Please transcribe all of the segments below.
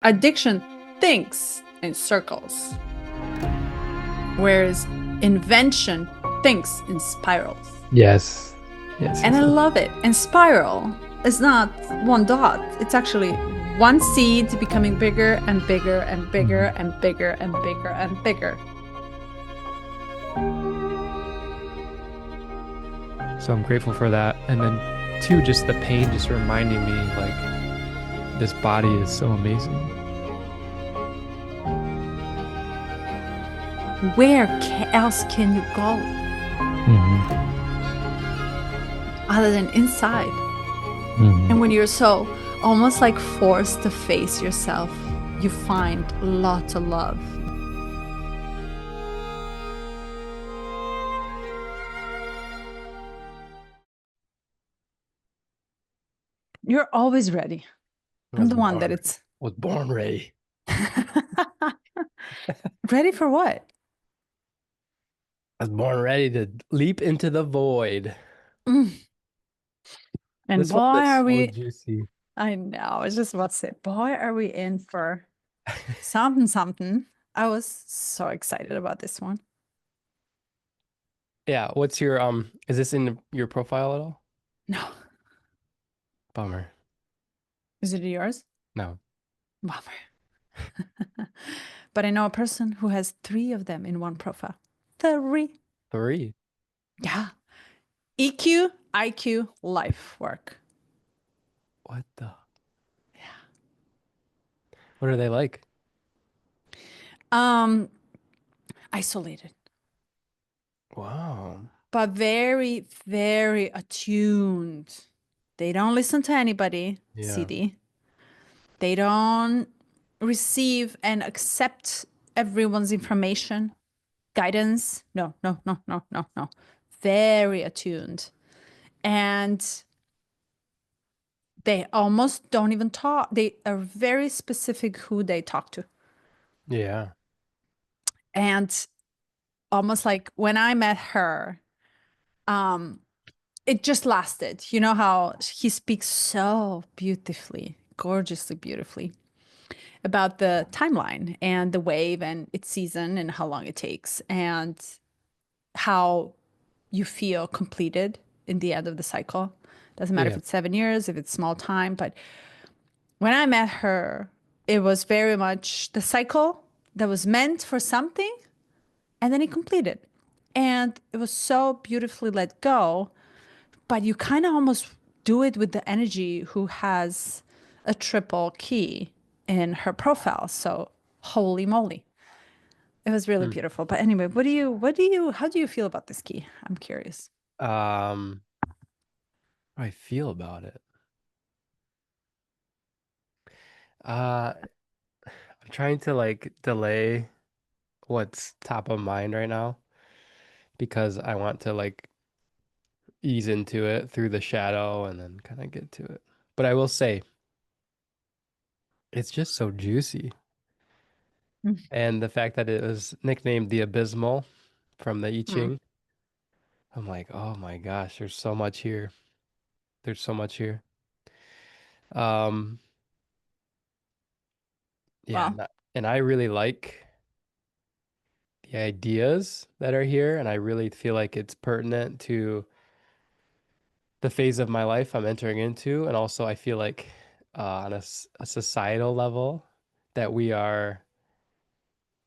Addiction thinks in circles, whereas invention thinks in spirals. Yes. Yes, And yes, I yes. love it. And spiral is not one dot, it's actually one seed becoming bigger and bigger and bigger Mhm. and bigger and bigger and bigger. So I'm grateful for that. And then two, just the pain just reminding me like this body is so amazing. Where else can you go Hmm. other than inside? And Hmm. when you're so almost like forced to face yourself, you find lots of love. You're always ready. I I'm was the one that born, it's was born ready. ready for what? I was born ready to leap into the void. Mm. And This boy, one is are so we, juicy. I know, I was just about to say, boy, are we in for something, something. I was so excited about this one. Yeah, what's your is this in your profile at all? No, Bummer. is it yours? No. Bummer. But I know a person who has three of them in one profile. Three. Three. Yeah. EQ, IQ, life work. What the? Yeah. What are they like? Um, isolated, Wow. but very, very attuned. They don't listen to anybody, Yeah. CD. They don't receive and accept everyone's information, guidance. No, no, no, no, no, no. Very attuned. And they almost don't even talk. They are very specific who they talk to. Yeah. And almost like when I met her, um, it just lasted. You know how he speaks so beautifully, gorgeously beautifully about the timeline and the wave and its season and how long it takes and how you feel completed in the end of the cycle. Doesn't matter if Yeah. it's 7 years, if it's small time, but when I met her, it was very much the cycle that was meant for something and then it completed. And it was so beautifully let go, but you kind of almost do it with the energy who has a triple key in her profile. So holy moly. It was really Hmm. beautiful. But anyway, how do you feel about this key? I'm curious. How I feel about it. Uh, I'm trying to like delay what's top of mind right now because I want to like ease into it through the shadow and then kind of get to it. But I will say, it's just so juicy. And the fact that it was nicknamed the Abysmal from the I Mm-hmm. Ching, I'm like, oh my gosh, there's so much here. There's so much here. Um, yeah, Well, and I really like the ideas that are here, and I really feel like it's pertinent to the phase of my life I'm entering into, and also I feel like on a societal level that we are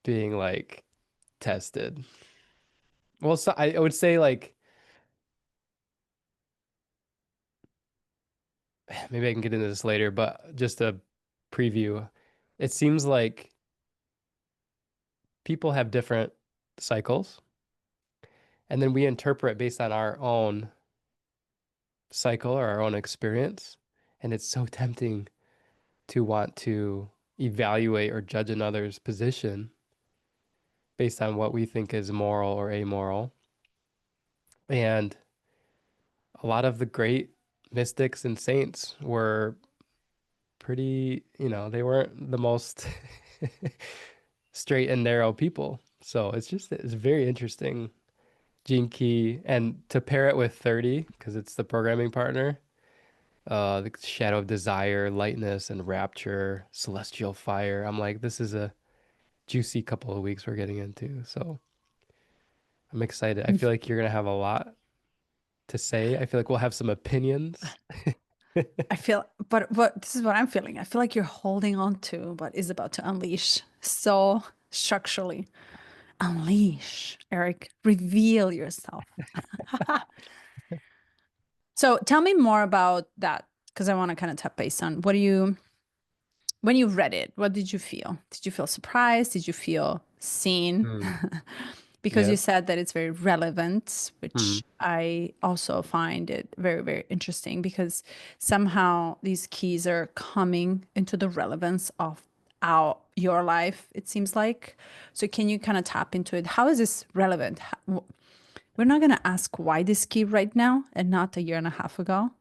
being like tested. Well, so I would say like maybe I can get into this later, but just a preview. It seems like people have different cycles, and then we interpret based on our own cycle or our own experience. And it's so tempting to want to evaluate or judge another's position based on what we think is moral or amoral. And a lot of the great mystics and saints were pretty, they weren't the most straight and narrow people. So it's very interesting. Gene Key, and to pair it with 30, because it's the programming partner, The shadow of desire, lightness and rapture, celestial fire. I'm like, this is a juicy couple of weeks we're getting into. So I'm excited. I feel like you're gonna have a lot to say. I feel like we'll have some opinions. I feel, but this is what I'm feeling. I feel like you're holding on to what is about to unleash so structurally. Unleash, Eric. Reveal yourself. So tell me more about that because I want to kind of touch base on what do you, when you read it, what did you feel? Did you feel surprised? Did you feel seen? Hmm. Because you Yeah. said that it's very relevant, Hmm. which I also find it very, very interesting because somehow these keys are coming into the relevance of your life, it seems like. So can you kind of tap into it? How is this relevant? We're not going to ask why this key right now and not a year and a half ago.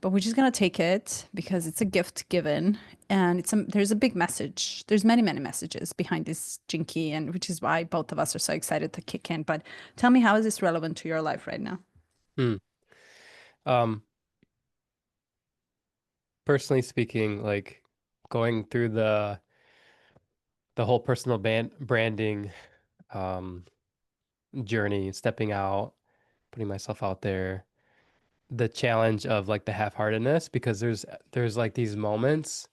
But we're just gonna take it because it's a gift given, and there's a big message. There's many many messages behind this jinky, and which is why both of us are so excited to kick in. But tell me, how is this relevant to your life right now? Hmm. Um, Personally speaking, like going through the whole personal branding um journey, stepping out, putting myself out there, the challenge of like the half-heartedness, because there's like these moments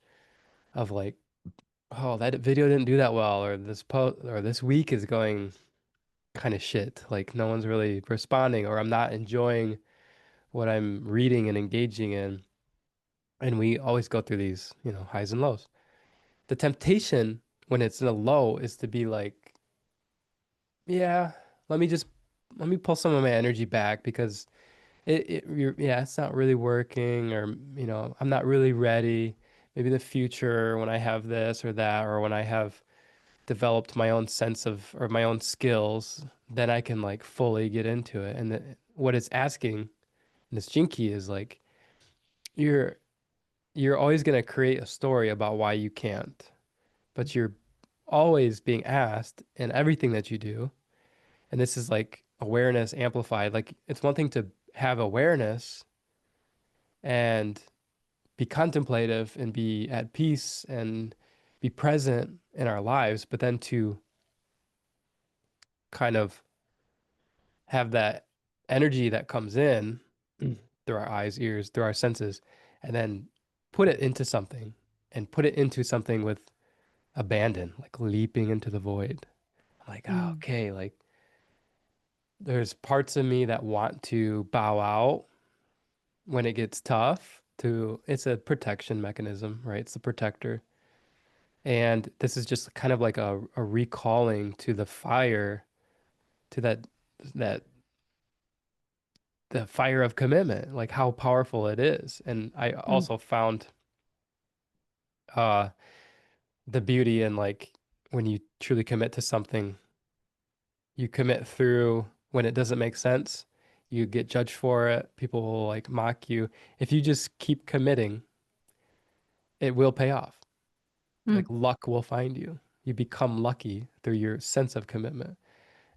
of like, oh, that video didn't do that well, or this post or this week is going kind of shit. Like no one's really responding, or I'm not enjoying what I'm reading and engaging in. And we always go through these, highs and lows. The temptation when it's in a low is to be like, yeah, let me just let me pull some of my energy back because yeah, it's not really working, or I'm not really ready. Maybe the future when I have this or that, or when I have developed my own sense of or my own skills, then I can like fully get into it. And what it's asking in this jinky is like you're you're always going to create a story about why you can't, but you're always being asked in everything that you do. And this is like awareness amplified. Like it's one thing to have awareness and be contemplative and be at peace and be present in our lives, but then to kind of have that energy that comes in through our eyes, ears, through our senses, and then put it into something and put it into something with abandon, like leaping into the void. I'm like, oh, Mm, okay, like there's parts of me that want to bow out when it gets tough to it's a protection mechanism, right? It's the protector. And this is just kind of like a recalling to the fire, to that the fire of commitment, like how powerful it is. And I mm, also found uh the beauty in like when you truly commit to something, you commit through when it doesn't make sense, you get judged for it, people will like mock you. If you just keep committing, it will pay off. Like mm, luck will find you. You become lucky through your sense of commitment.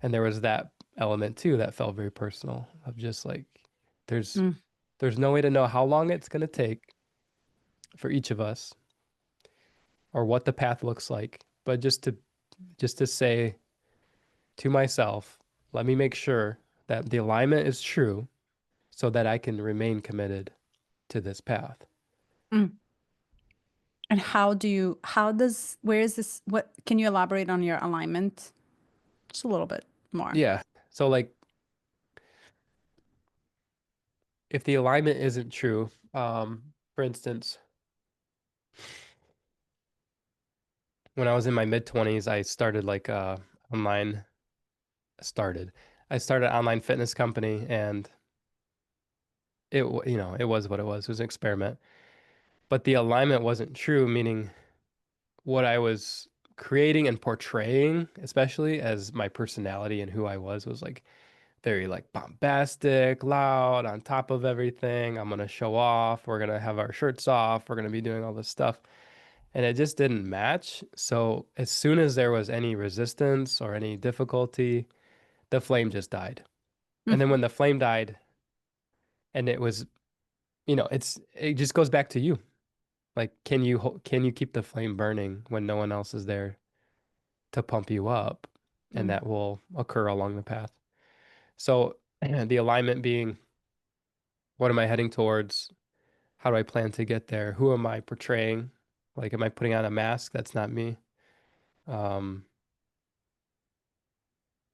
And there was that element too that felt very personal of just like there's mm, there's no way to know how long it's going to take for each of us or what the path looks like, but just to say to myself, let me make sure that the alignment is true so that I can remain committed to this path. mm. And where is this, what, can you elaborate on your alignment just a little bit more? Yeah. So like if the alignment isn't true, for instance, when I was in my mid 20s, I started like online started. I started an online fitness company and it was what it was. It was an experiment. But the alignment wasn't true, meaning what I was creating and portraying, especially as my personality and who I was like very like bombastic, loud, on top of everything. I'm gonna show off. We're gonna have our shirts off. We're gonna be doing all this stuff. And it just didn't match. So as soon as there was any resistance or any difficulty, the flame just died. And Mm, then when the flame died and it was it just goes back to you. Like, can you keep the flame burning when no one else is there to pump you up? And Mm. that will occur along the path. So the alignment being, what am I heading towards? How do I plan to get there? Who am I portraying? Like, am I putting on a mask? That's not me. Um,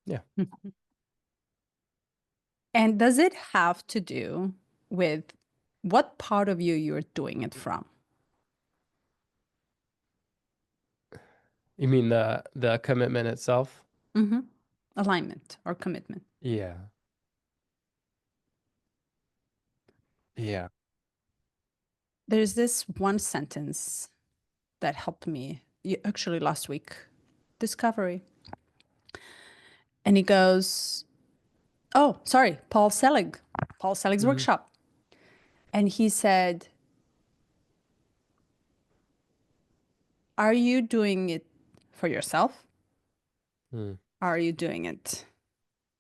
yeah. And does it have to do with what part of you you're doing it from? You mean the commitment itself? Hmm. Alignment or commitment. Yeah. Yeah. There's this one sentence that helped me actually last week, discovery. And he goes, oh, sorry, Paul Selig's Hmm. workshop. And he said, are you doing it for yourself? Mm. Are you doing it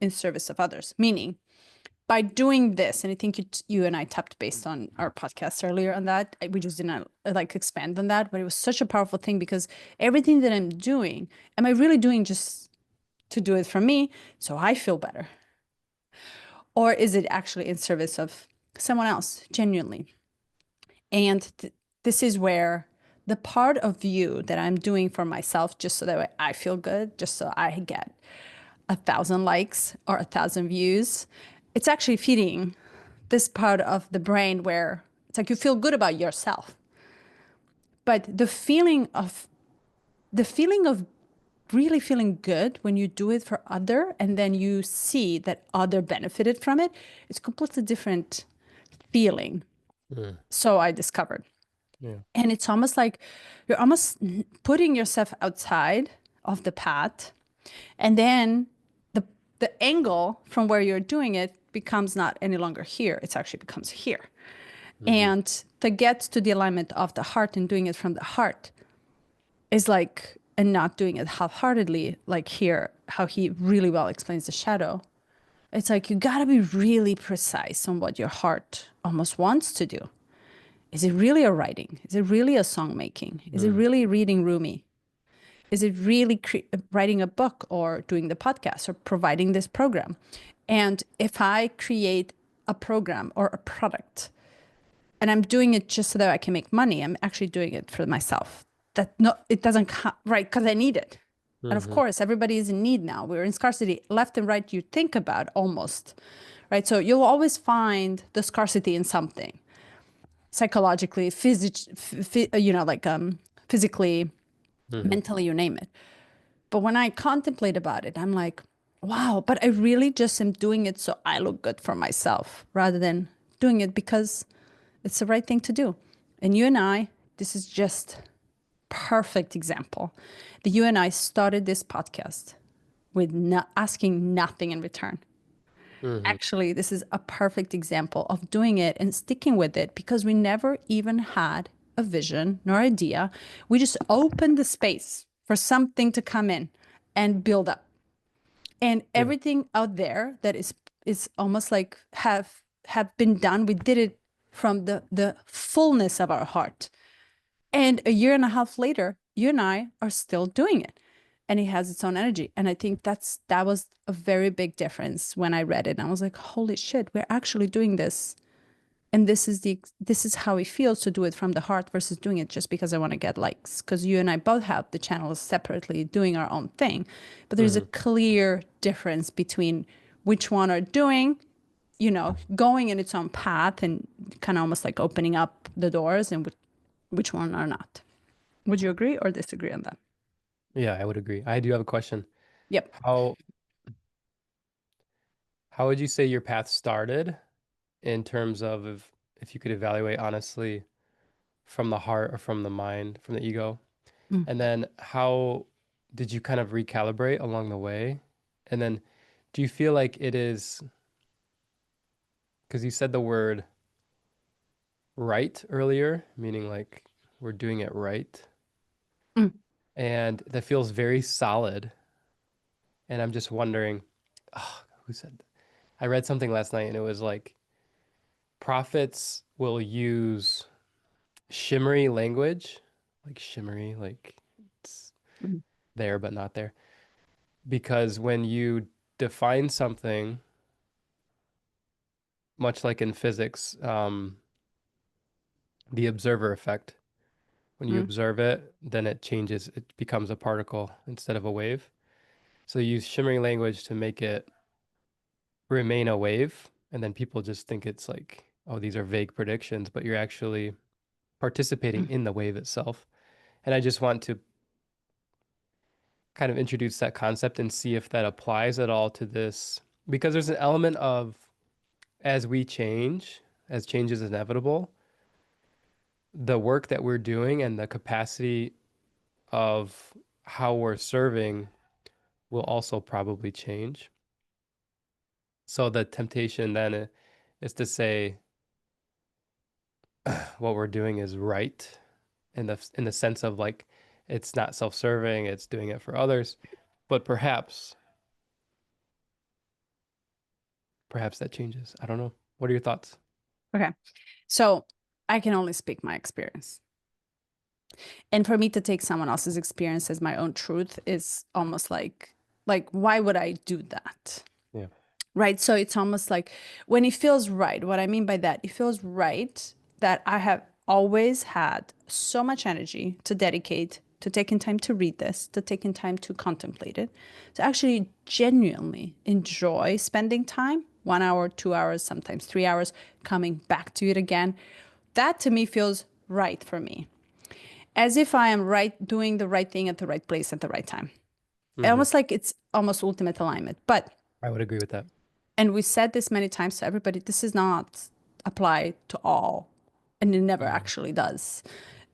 in service of others? Meaning, by doing this, and I think you and I tapped based on our podcast earlier on that. We just didn't like expand on that, but it was such a powerful thing because everything that I'm doing, am I really doing just to do it for me so I feel better? Or is it actually in service of someone else genuinely? And this is where the part of you that I'm doing for myself, just so that I feel good, just so I get 1,000 likes or 1,000 views, it's actually feeding this part of the brain where it's like you feel good about yourself. But the feeling of really feeling good when you do it for other and then you see that other benefited from it, it's a completely different feeling. Mm. So I discovered. Yeah. And it's almost like you're almost putting yourself outside of the path. And then the the angle from where you're doing it becomes not any longer here. It actually becomes here. Hmm. And to get to the alignment of the heart and doing it from the heart is like, and not doing it half-heartedly, like here, how he really well explains the shadow. It's like you gotta be really precise on what your heart almost wants to do. Is it really a writing? Is it really a song making? Is it Mm. really reading Rumi? Is it really writing a book or doing the podcast or providing this program? And if I create a program or a product and I'm doing it just so that I can make money, I'm actually doing it for myself. That no, it doesn't right because I need it. And of Hmm. course, everybody is in need now. We're in scarcity, left and right. You think about almost, right? So you'll always find the scarcity in something, psychologically, physically, Hmm. mentally, you name it. But when I contemplate about it, I'm like, wow, but I really just am doing it so I look good for myself rather than doing it because it's the right thing to do. And you and I, this is just perfect example. That you and I started this podcast with asking nothing in return. Hmm. Actually, this is a perfect example of doing it and sticking with it because we never even had a vision nor idea. We just opened the space for something to come in and build up. And Yeah. everything out there that is almost like have been done. We did it from the fullness of our heart. And a year and a half later, you and I are still doing it. And it has its own energy. And I think that was a very big difference when I read it. And I was like, holy shit, we're actually doing this. And this is how it feels to do it from the heart versus doing it just because I want to get likes. Because you and I both have the channels separately doing our own thing. But there's a Hmm. clear difference between which one are doing, going in its own path and kind of almost like opening up the doors and which one are not. Would you agree or disagree on that? Yeah, I would agree. I do have a question. Yep. How how would you say your path started in terms of if you could evaluate honestly from the heart or from the mind, from the ego? Mm. And then how did you kind of recalibrate along the way? And then do you feel like it is, because you said the word right earlier, meaning like we're doing it right. Mm. And that feels very solid. And I'm just wondering, who said that? I read something last night and it was like prophets will use shimmery language, like shimmery, like it's Mhm. there but not there. Because when you define something, much like in physics, the observer effect, when you Mm. observe it, then it changes, it becomes a particle instead of a wave. So you use shimmery language to make it remain a wave, and then people just think it's like, oh, these are vague predictions, but you're actually participating in the wave itself. And I just want to kind of introduce that concept and see if that applies at all to this, because there's an element of as we change, as change is inevitable, the work that we're doing and the capacity of how we're serving will also probably change. So the temptation then is to say what we're doing is right in the sense of like it's not self-serving, it's doing it for others, but perhaps that changes. I don't know. What are your thoughts? Okay. So I can only speak my experience. And for me to take someone else's experience as my own truth is almost like why would I do that? Yeah. Right? So it's almost like when it feels right, what I mean by that, it feels right that I have always had so much energy to dedicate to taking time to read this, to taking time to contemplate it, to actually genuinely enjoy spending time, 1 hour, 2 hours, sometimes 3 hours, coming back to it again. That to me feels right for me, as if I am right, doing the right thing at the right place at the right time. Hmm. Almost like it's almost ultimate alignment. But, I would agree with that. and we said this many times to everybody, this is not apply to all, and it never Hmm. actually does.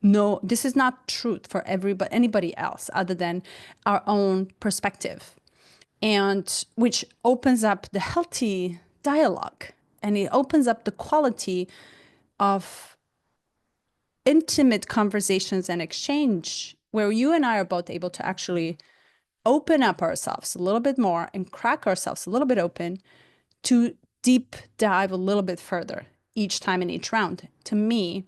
No, this is not truth for everybody, anybody else other than our own perspective, and which opens up the healthy dialogue, and it opens up the quality of intimate conversations and exchange where you and I are both able to actually open up ourselves a little bit more and crack ourselves a little bit open to deep dive a little bit further each time in each round. To me,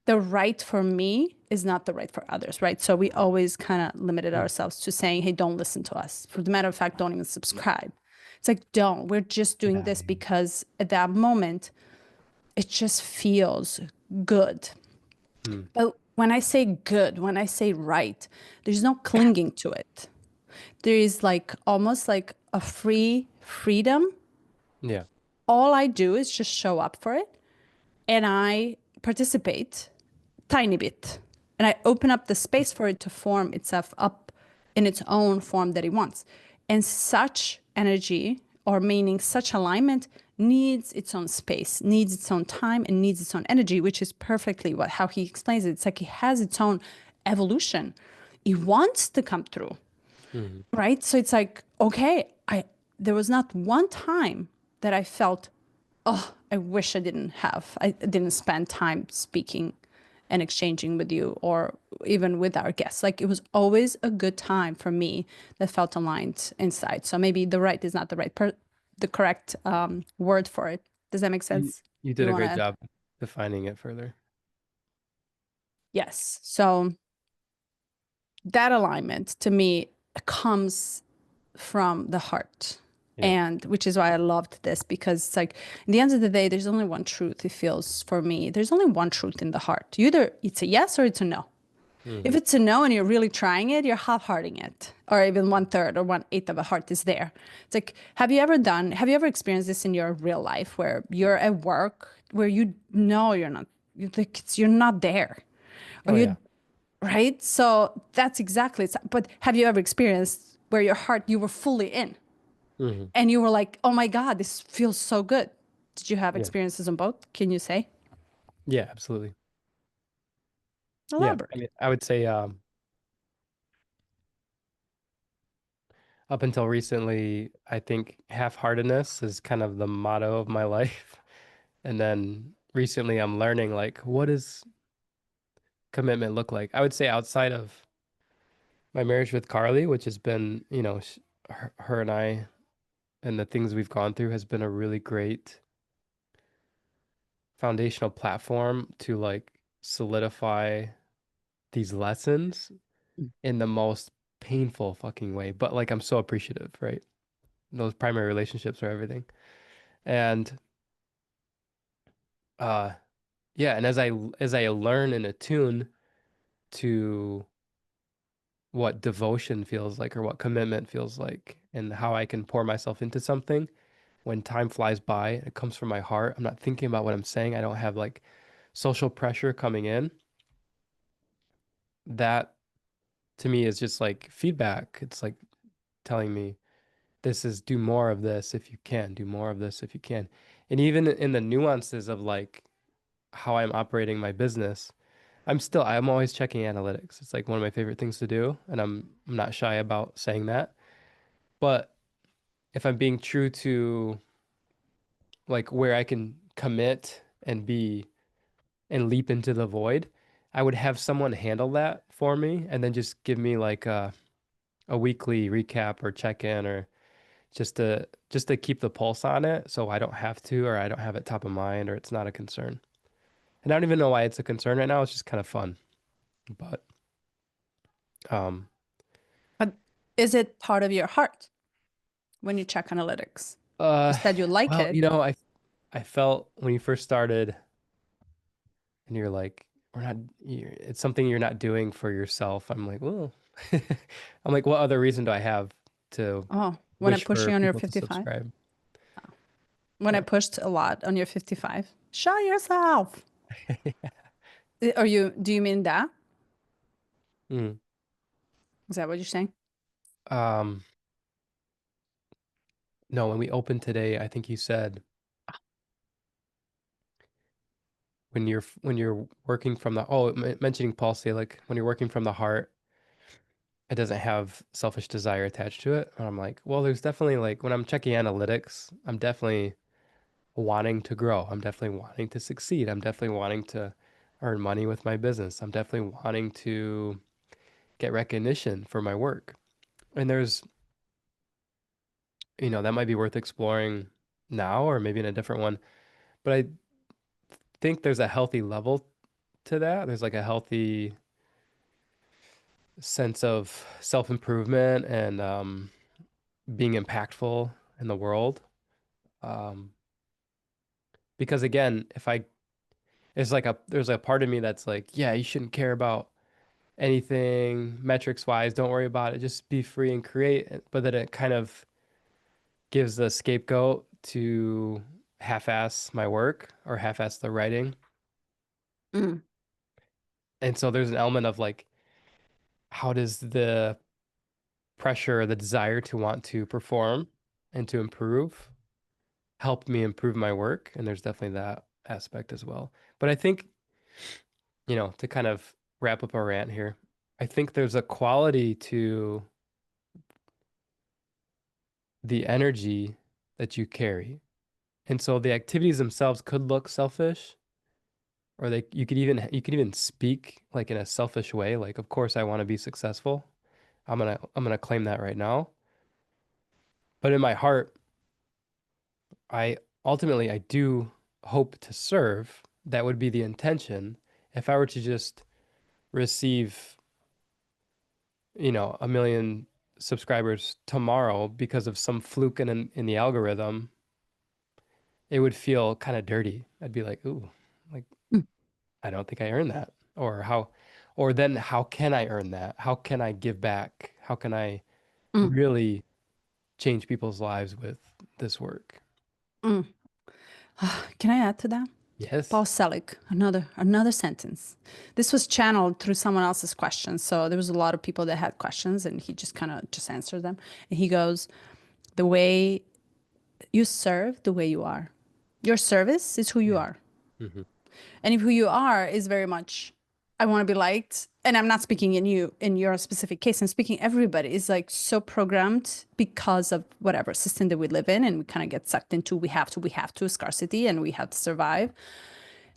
the right for me is not the right for others, right? So we always kind of limited Mm. ourselves to saying, hey, don't listen to us. For the matter of fact, don't even subscribe. It's like, don't. We're just doing Yeah. this because at that moment, it just feels good. Mm. But when I say good, when I say right, there's no clinging to it. There is like almost like a free freedom. Yeah. All I do is just show up for it and I participate tiny bit. And I open up the space for it to form itself up in its own form that it wants. And such energy, or meaning such alignment, needs its own space, needs its own time, and needs its own energy, which is perfectly what how he explains it. It's like it has its own evolution. It wants to come through, Hmm. right? So it's like, okay, I there was not one time that I felt, oh, I wish I didn't spend time speaking and exchanging with you or even with our guests. Like it was always a good time for me that felt aligned inside. So maybe the right is not the correct word for it. Does that make You, sense? you did You a want great to? job defining it further. Yes. So that alignment to me comes from the heart. Yeah. And which is why I loved this, because it's like, in the end of the day, there's only one truth. It feels for me, there's only one truth in the heart. Either it's a yes or it's a no. If Hmm. it's a no and you're really trying it, you're half-hearting it, or even 1/3 or 1/8 of a heart is there. It's like, have you ever experienced this in your real life where you're at work where you know you're not, you're not there, or Oh yeah. you, right? So that's exactly it. But have you ever experienced where your heart, you were fully in Hmm. and you were like, oh my God, this feels so good? Did you have Yeah. experiences on both? Can you say? Yeah, absolutely. Yeah. I Elaborate. mean, I would say up until recently, I think half-heartedness is kind of the motto of my life. And then recently I'm learning like what does commitment look like? I would say outside of my marriage with Carly, which has been, her and I and the things we've gone through has been a really great foundational platform to like solidify these lessons in the most painful fucking way. But like I'm so appreciative, right? Those primary relationships are everything. And uh yeah, and as I learn and attune to what devotion feels like or what commitment feels like and how I can pour myself into something when time flies by, it comes from my heart. I'm not thinking about what I'm saying. I don't have like social pressure coming in. That to me is just like feedback. It's like telling me this is do more of this if you can, do more of this if you can. And even in the nuances of like how I'm operating my business, I'm always checking analytics. It's like one of my favorite things to do, and I'm not shy about saying that. But if I'm being true to like where I can commit and be and leap into the void, I would have someone handle that for me and then just give me like a weekly recap or check-in or just to keep the pulse on it so I don't have to or I don't have it top of mind or it's not a concern. And I don't even know why it's a concern right now. It's just kind of fun. But um But is it part of your heart when you check analytics? uh Just that you like well, it? I felt when you first started and you're like it's something you're not doing for yourself. I'm like, well, I'm like, what other reason do I have to Oh, when I wish push for you on your people to 55? subscribe? When I Yeah. pushed a lot on your 55? Show yourself. Are you, do you mean that? Mm. Is that what you're saying? Um, no, when we opened today, I think you said when you're working from the mentioning Paul like when you're working from the heart, it doesn't have selfish desire attached to it. And I'm like, well, there's definitely like when I'm checking analytics, I'm definitely wanting to grow. I'm definitely wanting to succeed. I'm definitely wanting to earn money with my business. I'm definitely wanting to get recognition for my work. And that might be worth exploring now or maybe in a different one. But I think there's a healthy level to that. There's like a healthy sense of self-improvement and being impactful in the world. Um, because again, if I, it's like there's a part of me that's like, yeah, you shouldn't care about anything metrics wise. Don't worry about it. Just be free and create. But then it kind of gives the scapegoat to half-ass my work or half-ass the writing. Mm, And so there's an element of like, how does the pressure, the desire to want to perform and to improve help me improve my work? And there's definitely that aspect as well. But I think, to kind of wrap up our rant here, I think there's a quality to the energy that you carry. And so the activities themselves could look selfish, or you could even speak like in a selfish way, like, of course I want to be successful. I'm gonna claim that right now. But in my heart, I I do hope to serve. That would be the intention. If I were to just receive, 1 million subscribers tomorrow because of some fluke in the algorithm, it would feel kind of dirty. I'd be like, ooh, like mm, I don't think I earned that. Or then how can I earn that? How can I give back? How can I mm, really change people's lives with this work? mm. Can I add to that? Yes. Paul Selig, another sentence. This was channeled through someone else's questions. So there was a lot of people that had questions and he just kind of just answered them. And he goes, the way you serve, the way you are. Your service is who you Yeah. are. Hmm. And if who you are is very much, I want to be liked. And I'm not speaking in you, in your specific case. I'm speaking everybody is like so programmed because of whatever system that we live in. And we kind of get sucked into we have to scarcity and we have to survive.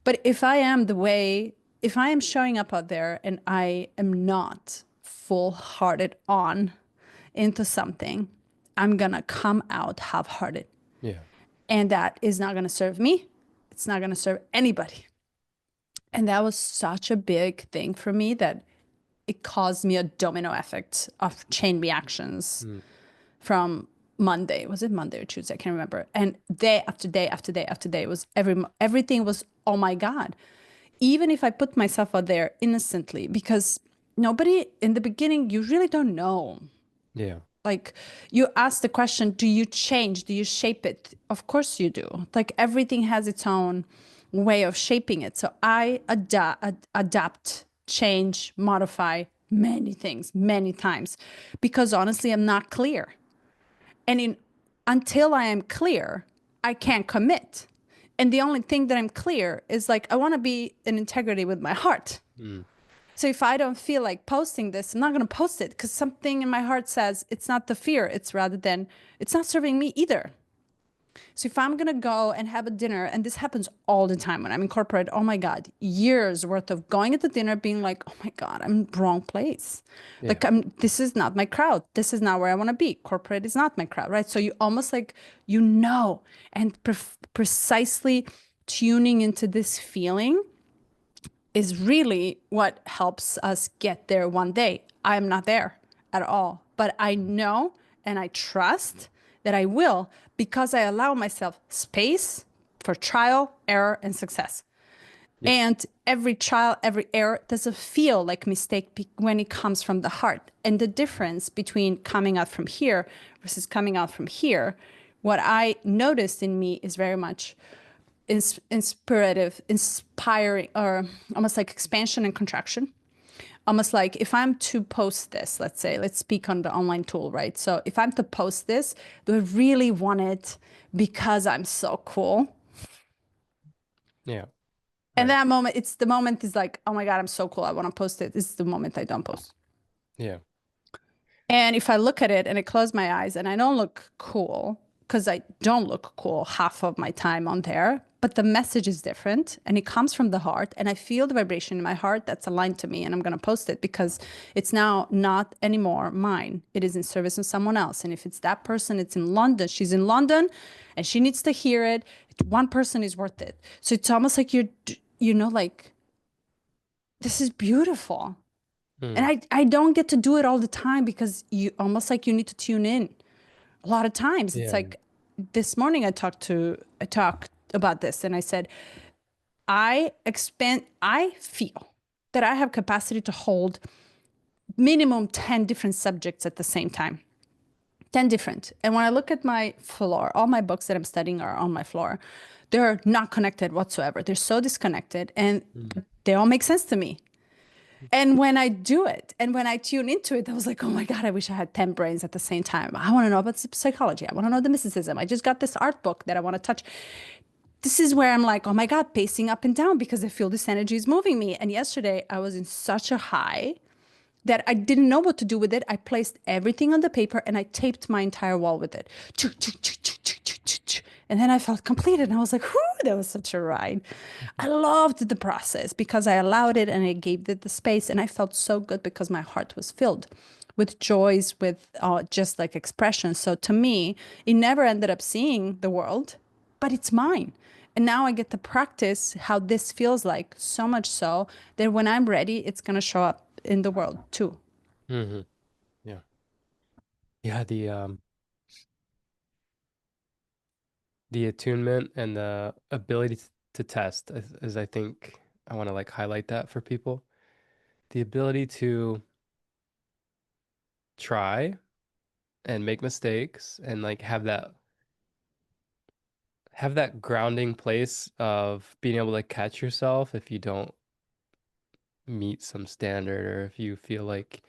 But if I am showing up out there and I am not full hearted on into something, I'm going to come out half hearted. Yeah. And that is not going to serve me. It's not going to serve anybody. And that was such a big thing for me that it caused me a domino effect of chain reactions Mm. from Monday. Was it Monday or Tuesday? I can't remember. And day after day after day after day, it was everything was, oh my God. Even if I put myself out there innocently, because nobody in the beginning, you really don't know. Yeah. Like, you ask the question, do you change? Do you shape it? Of course you do. Like, everything has its own way of shaping it. So I adapt, change, modify many things many times because honestly, I'm not clear. And until I am clear, I can't commit. And the only thing that I'm clear is like, I want to be in integrity with my heart. Mm. So if I don't feel like posting this, I'm not going to post it because something in my heart says it's not the fear. It's rather than it's not serving me either. So if I'm going to go and have a dinner, and this happens all the time when I'm in corporate, oh my God, years worth of going at the dinner, being like, oh my God, I'm in the wrong place. Yeah. Like, this is not my crowd. This is not where I want to be. Corporate is not my crowd, right? So you almost like, and precisely tuning into this feeling is really what helps us get there one day. I'm not there at all, but I know and I trust that I will because I allow myself space for trial, error, and success. Yeah. And every trial, every error doesn't feel like mistake when it comes from the heart. And the difference between coming out from here versus coming out from here, what I noticed in me is very much inspirative, inspiring, or almost like expansion and contraction. Almost like if I'm to post this, let's say, let's speak on the online tool, right? So if I'm to post this, do I really want it because I'm so cool? Yeah. And Right. that moment, it's the moment is like, oh my God, I'm so cool. I want to post it. This is the moment I don't post. Yeah. And if I look at it and I close my eyes and I don't look cool, because I don't look cool half of my time on there, but the message is different and it comes from the heart. And I feel the vibration in my heart that's aligned to me. And I'm going to post it because it's now not anymore mine. It is in service of someone else. And if it's that person, it's in London. She's in London and she needs to hear it. One person is worth it. So it's almost like like, this is beautiful. And Mm. I don't get to do it all the time because you almost like you need to tune in. A lot of times it's Yeah. like this morning I talked about this and I said, I feel that I have capacity to hold minimum 10 different subjects at the same time. 10 different. And when I look at my floor, all my books that I'm studying are on my floor. They're not connected whatsoever. They're so disconnected and Mm. they all make sense to me. And when I do it and when I tune into it, I was like, oh my God, I wish I had 10 brains at the same time. I want to know about psychology. I want to know the mysticism. I just got this art book that I want to touch. This is where I'm like, oh my God, pacing up and down because I feel this energy is moving me. And yesterday I was in such a high that I didn't know what to do with it. I placed everything on the paper and I taped my entire wall with it. And then I felt completed and I was like, whoo, that was such a ride. I loved the process because I allowed it and I gave it the space. And I felt so good because my heart was filled with joys, with just like expression. So to me, it never ended up seeing the world, but it's mine. And now I get to practice how this feels like, so much so that when I'm ready, it's going to show up in the world too. Mm-hmm. Yeah. Yeah. The attunement and the ability to test is I think I want to like highlight that for people. The ability to try and make mistakes and like have that grounding place of being able to catch yourself if you don't meet some standard or if you feel like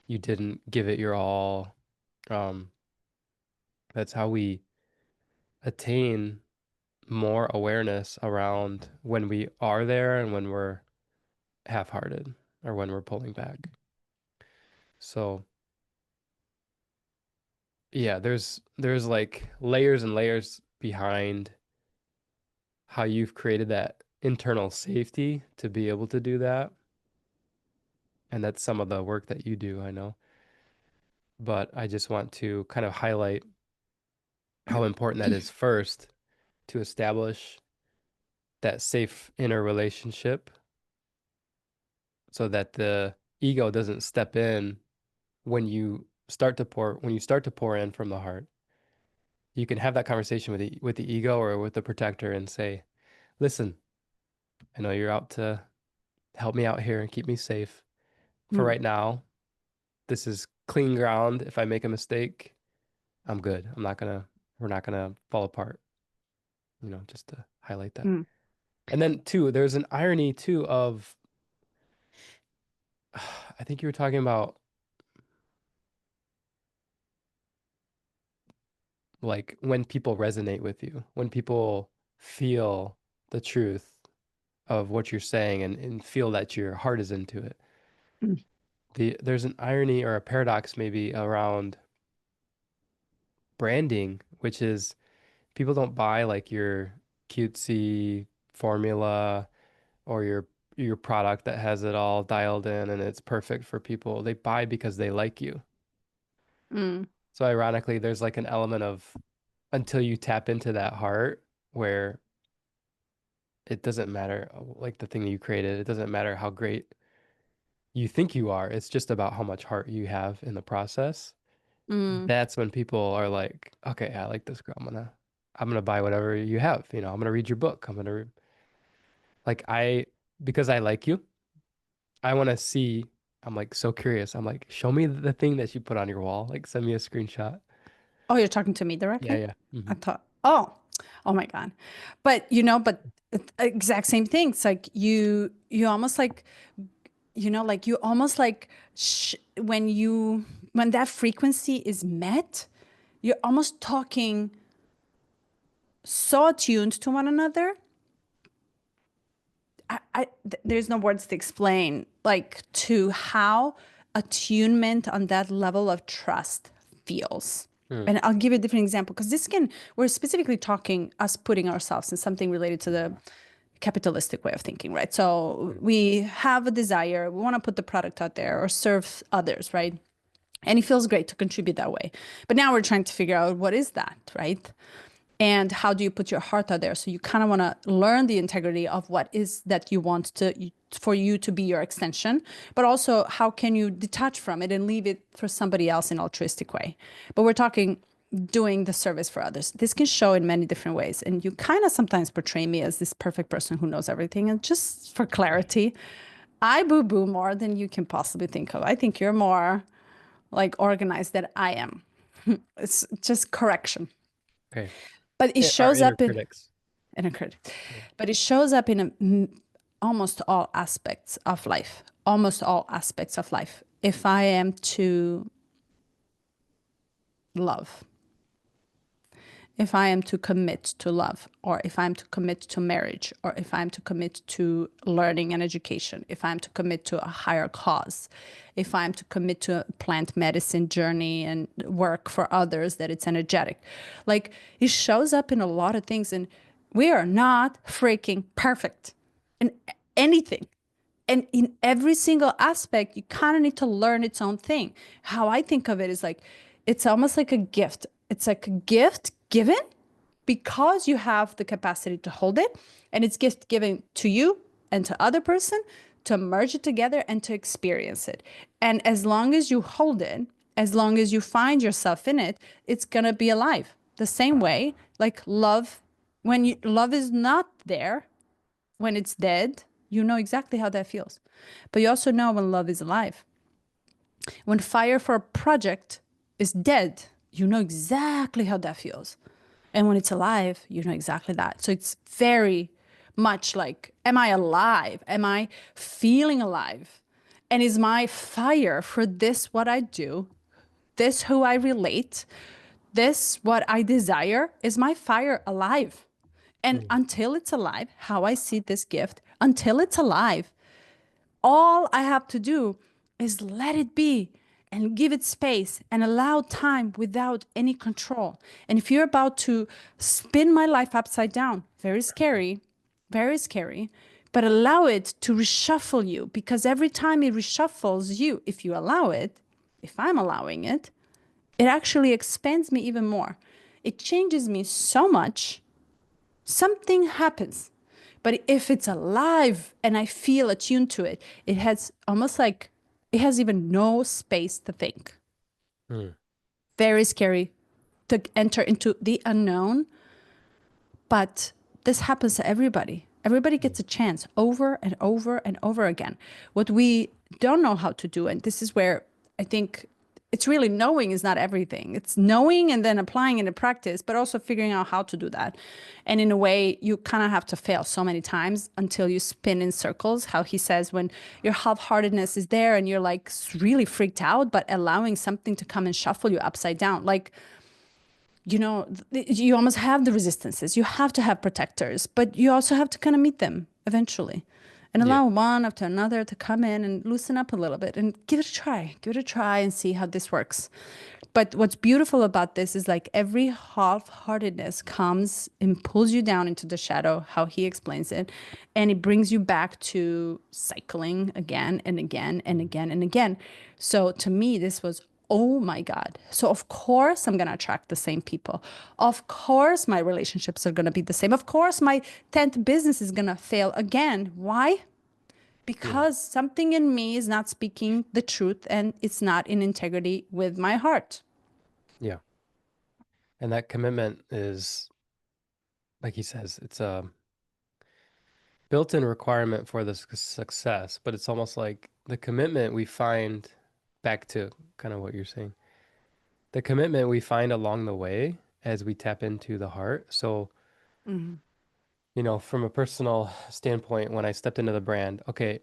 you didn't give it your all. Um, that's how we attain more awareness around when we are there and when we're half-hearted or when we're pulling back. So yeah, there's like layers and layers behind how you've created that internal safety to be able to do that. And that's some of the work that you do, I know. But I just want to kind of highlight how important that is first to establish that safe inner relationship so that the ego doesn't step in when you start to pour in from the heart. You can have that conversation with the ego or with the protector and say, listen, I know you're out to help me out here and keep me safe. For Mm, right now, this is clean ground. If I make a mistake, I'm good. We're not gonna fall apart, just to highlight that. mm. And then two, there's an irony too of, I think you were talking about like when people resonate with you, when people feel the truth of what you're saying and feel that your heart is into it. Mm. There's an irony or a paradox maybe around branding, which is people don't buy like your cutesy formula or your product that has it all dialed in and it's perfect for people. They buy because they like you. Mm. So ironically, there's like an element of until you tap into that heart where it doesn't matter like the thing you created, it doesn't matter how great you think you are. It's just about how much heart you have in the process. Mm. That's when people are like, okay, I like this girl. I'm gonna buy whatever you have. I'm gonna read your book. Like because I like you, I want to see. I'm like so curious. I'm like, show me the thing that you put on your wall. Like, send me a screenshot. Oh, you're talking to me Yeah, directly? yeah. I thought, oh my God. But exact same thing. It's like you almost like, like you almost like when that frequency is met, you're almost talking so attuned to one another. There's no words to explain, like to how attunement on that level of trust feels. Mm, And I'll give you a different example because we're specifically talking us putting ourselves in something related to the capitalistic way of thinking, right? So mm, we have a desire, we want to put the product out there or serve others, right? And it feels great to contribute that way. But now we're trying to figure out what is that, right? And how do you put your heart out there? So you kind of want to learn the integrity of what is that you want for you to be your extension, but also how can you detach from it and leave it for somebody else in an altruistic way. But we're talking doing the service for others. This can show in many different ways. And you kind of sometimes portray me as this perfect person who knows everything. And just for clarity, I boo boo more than you can possibly think of. I think you're more like organized than I am. It's just correction. okay. But it Our shows inner up in critics. a credit. Yeah. But it shows up in almost all aspects of life. Almost all aspects of life. If I am to love, if I am to commit to love, or if I'm to commit to marriage, or if I'm to commit to learning and education, if I'm to commit to a higher cause, if I'm to commit to a plant medicine journey and work for others, that it's energetic. Like it shows up in a lot of things. And we are not freaking perfect in anything. And in every single aspect, you kind of need to learn its own thing. How I think of it is like, it's almost like a gift. It's like a gift given because you have the capacity to hold it. And it's gift given to you and to other person to merge it together and to experience it. And as long as you hold it, as long as you find yourself in it, it's going to be alive. The same way, like love, love is not there, when it's dead, you know exactly how that feels. But you also know when love is alive. When fire for a project is dead, you know exactly how that feels. And when it's alive, you know exactly that. So it's very much like, am I alive? Am I feeling alive? And is my fire for this what I do, this who I relate, this what I desire, is my fire alive? And Mm, until it's alive, how I see this gift, until it's alive, all I have to do is let it be and give it space and allow time without any control. And if you're about to spin my life upside down, very scary, but allow it to reshuffle you, because every time it reshuffles you, if you allow it, if I'm allowing it, it actually expands me even more. It changes me so much. Something happens But if it's alive and I feel attuned to it, it has almost like it has even no space to think. Mm. Very scary to enter into the unknown. But this happens to everybody. Everybody gets a chance over and over and over again. What we don't know how to do, and this is where I think it's really knowing is not everything. It's knowing and then applying it in practice, but also figuring out how to do that. And in a way, you kind of have to fail so many times until you spin in circles. How he says, when your half-heartedness is there and you're like really freaked out, but allowing something to come and shuffle you upside down. Like, you almost have the resistances. You have to have protectors, but you also have to kind of meet them eventually and Yeah. allow one after another to come in and loosen up a little bit and give it a try. Give it a try and see how this works. But what's beautiful about this is like every half-heartedness comes and pulls you down into the shadow, how he explains it, and it brings you back to cycling again and again and Mm. again and again. So to me, this was, oh my God. So of course I'm going to attract the same people. Of course my relationships are going to be the same. Of course my 10th business is going to fail again. Why? Yeah. Because something in me is not speaking the truth and it's not in integrity with my heart. Yeah. And that commitment is, like he says, it's a built-in requirement for the success, but it's almost like the commitment we find back to kind of what you're saying. The commitment we find along the way as we tap into the heart. So, Mhm. from a personal standpoint, when I stepped into the brand, okay,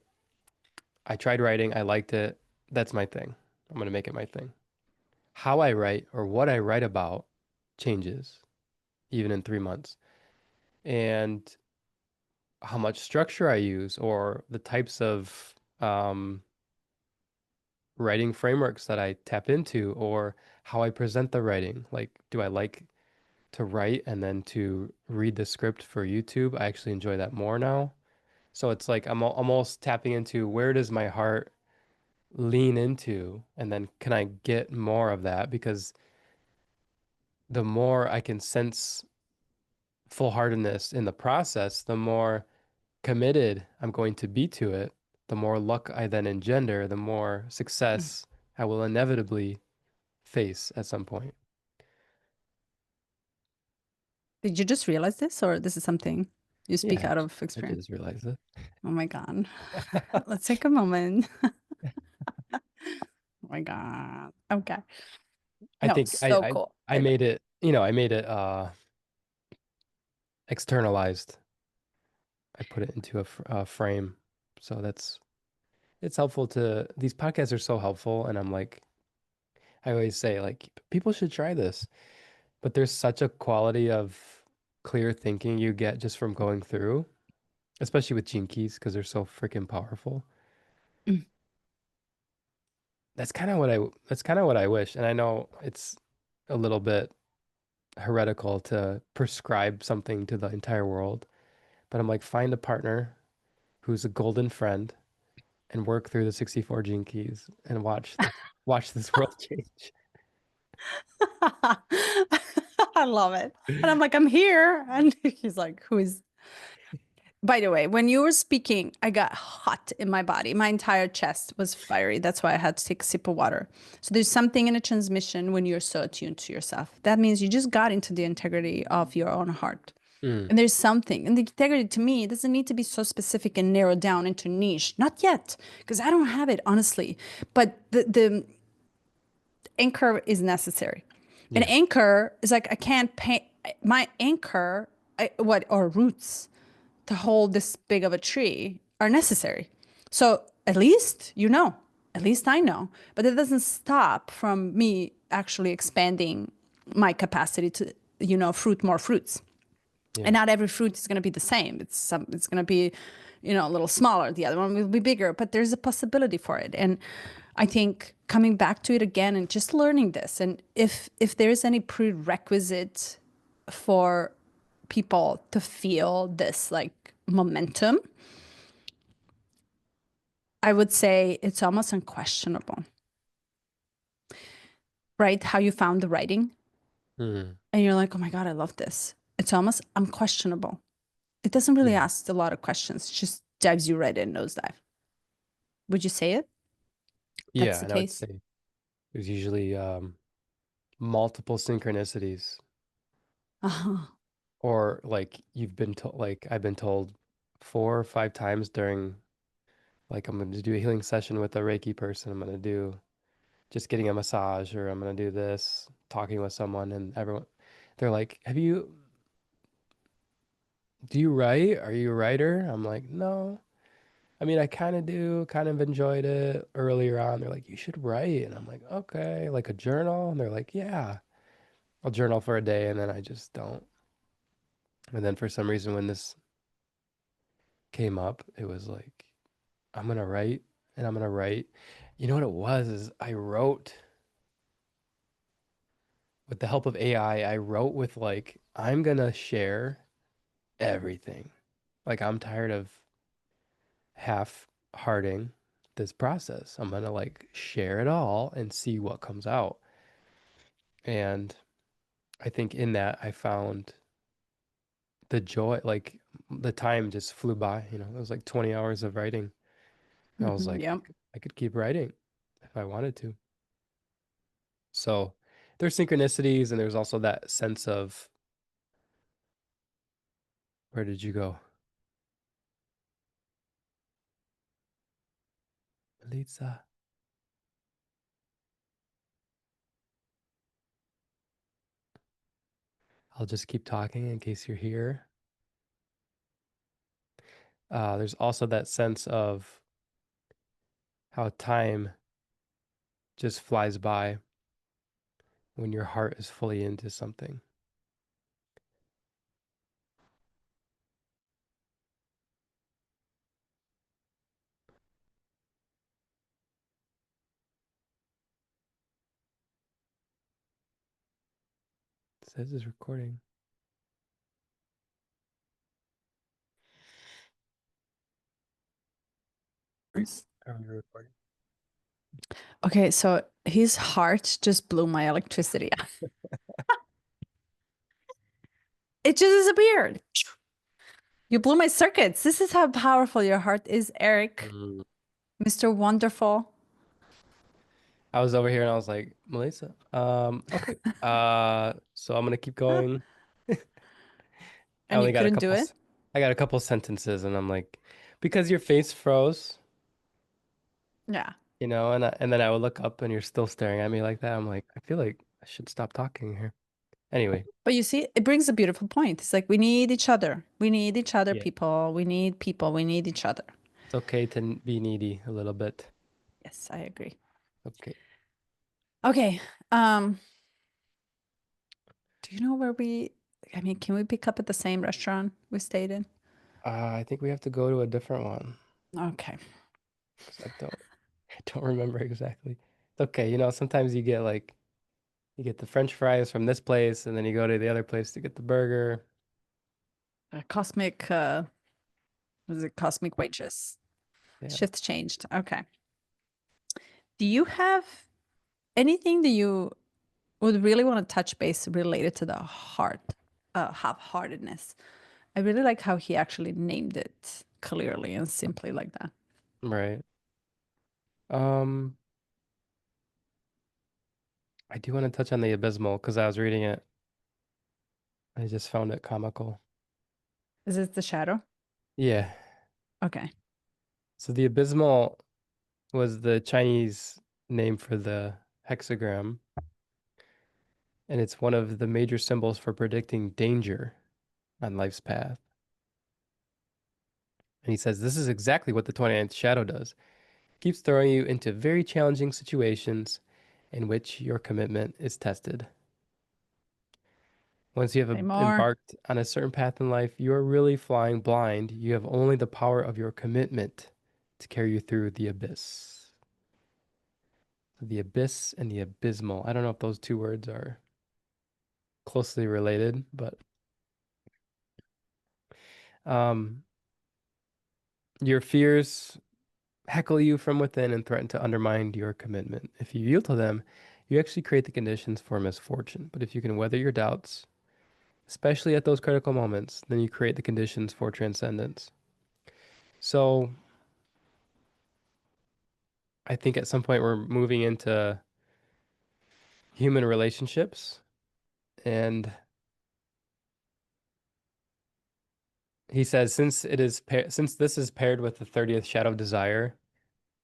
I tried writing, I liked it. That's my thing. I'm going to make it my thing. How I write or what I write about changes even in 3 months. And how much structure I use or the types of writing frameworks that I tap into or how I present the writing. Like, do I like to write and then to read the script for YouTube? I actually enjoy that more now. So it's like I'm almost tapping into where does my heart lean into, and then can I get more of that? Because the more I can sense full-heartedness in the process, the more committed I'm going to be to it, the more luck I then engender, the more success I will inevitably face at some point. Did you just realize this, or this is something you speak Yeah, out of I experience? just realized it. Oh my God. Let's take a moment. Oh my God. Okay. I No, think so cool. I made it, I made it externalized. I put it into a frame. So it's helpful to these podcasts are so helpful, and I'm like I always say like people should try this. But there's such a quality of clear thinking you get just from going through, especially with gene keys because they're so freaking powerful. Mm. That's kind of what I wish. And I know it's a little bit heretical to prescribe something to the entire world, but I'm like find a partner who's a golden friend and work through the 64 gene keys and watch this world change. I love it. And I'm like, I'm here. And he's like, who is? By the way, when you were speaking, I got hot in my body. My entire chest was fiery. That's why I had to take a sip of water. So there's something in a transmission when you're so attuned to yourself. That means you just got into the integrity of your own heart. Mm, And there's something, and the integrity to me doesn't need to be so specific and narrowed down into niche. Not yet, because I don't have it, honestly. But the anchor is necessary. An yeah, anchor is like I can't paint my anchor, or roots to hold this big of a tree are necessary. So at least I know, but it doesn't stop from me actually expanding my capacity to, fruit more fruits. And yeah. not every fruit is going to be the same. It's going to be, a little smaller. The other one will be bigger, but there's a possibility for it. And I think coming back to it again and just learning this, and if there's any prerequisite for people to feel this like momentum, I would say it's almost unquestionable, right? How you found the writing Mm, and you're like, oh my God, I love this. It's almost unquestionable. It doesn't really Yeah. ask a lot of questions, just dives you right in, nosedive. Would you say it? That's Yeah, the and I would case? say there's usually multiple synchronicities, Uh-huh. or like you've been told, like I've been told 4 or 5 times during, like I'm going to do a healing session with a Reiki person. I'm going to do just getting a massage, or I'm going to do this, talking with someone, and everyone, they're like, do you write? Are you a writer? I'm like, no. I mean, I kind of do, kind of enjoyed it earlier on. They're like, you should write. And I'm like, okay, like a journal. And they're like, yeah, I'll journal for a day and then I just don't. And then for some reason, when this came up, it was like, I'm gonna write and I'm gonna write. You know what it was is I wrote with the help of AI, I wrote with like, I'm gonna share everything. Like I'm tired of half-hearting this process. I'm gonna like share it all and see what comes out. And I think in that I found the joy, like the time just flew by, it was like 20 hours of writing. And I was like, Yep. I could keep writing if I wanted to. So there's synchronicities and there's also that sense of where did you go? Lisa. I'll just keep talking in case you're here. There's also that sense of how time just flies by when your heart is fully into something. It says it's recording. Are we recording? Okay, so his heart just blew my electricity. It just disappeared. You blew my circuits. This is how powerful your heart is, Eric, Mm. Mr. Wonderful. I was over here and I was like, Melissa, okay. So I'm gonna keep going. I And you only got a couldn't do couple, it? I got a couple sentences and I'm like, because your face froze, Yeah. and then I would look up and you're still staring at me like that. I'm like, I feel like I should stop talking here. Anyway, But you see, it brings a beautiful point. It's like we need each other. We need each other, yeah, people. We need people. We need each other. it's okay to be needy a little bit. Yes, I agree. Okay. Okay. Do you know where I mean, can we pick up at the same restaurant we stayed in? I think we have to go to a different one Okay. because I don't remember exactly. It's okay. Sometimes you get the French fries from this place and then you go to the other place to get the burger. Cosmic, was it Cosmic Waitress? Yeah. Shift changed. Okay. Do you have anything that you would really want to touch base related to the heart, half-heartedness? I really like how he actually named it clearly and simply like that. Right. Um, I do want to touch on the abysmal because I was reading it. I just found it comical. Is it the shadow? Yeah. Okay. So the abysmal was the Chinese name for the hexagram, and it's one of the major symbols for predicting danger on life's path. And he says this is exactly what the 29th shadow does. It keeps throwing you into very challenging situations in which your commitment is tested. Once you Say have more. embarked on a certain path in life, you are really flying blind. You have only the power of your commitment to carry you through the abyss. The abyss and the abysmal. I don't know if those two words are closely related, but um, your fears heckle you from within and threaten to undermine your commitment. If you yield to them, you actually create the conditions for misfortune. But if you can weather your doubts especially at those critical moments, then you create the conditions for transcendence. So I think at some point we're moving into human relationships, and he says since this is paired with the 30th shadow of desire,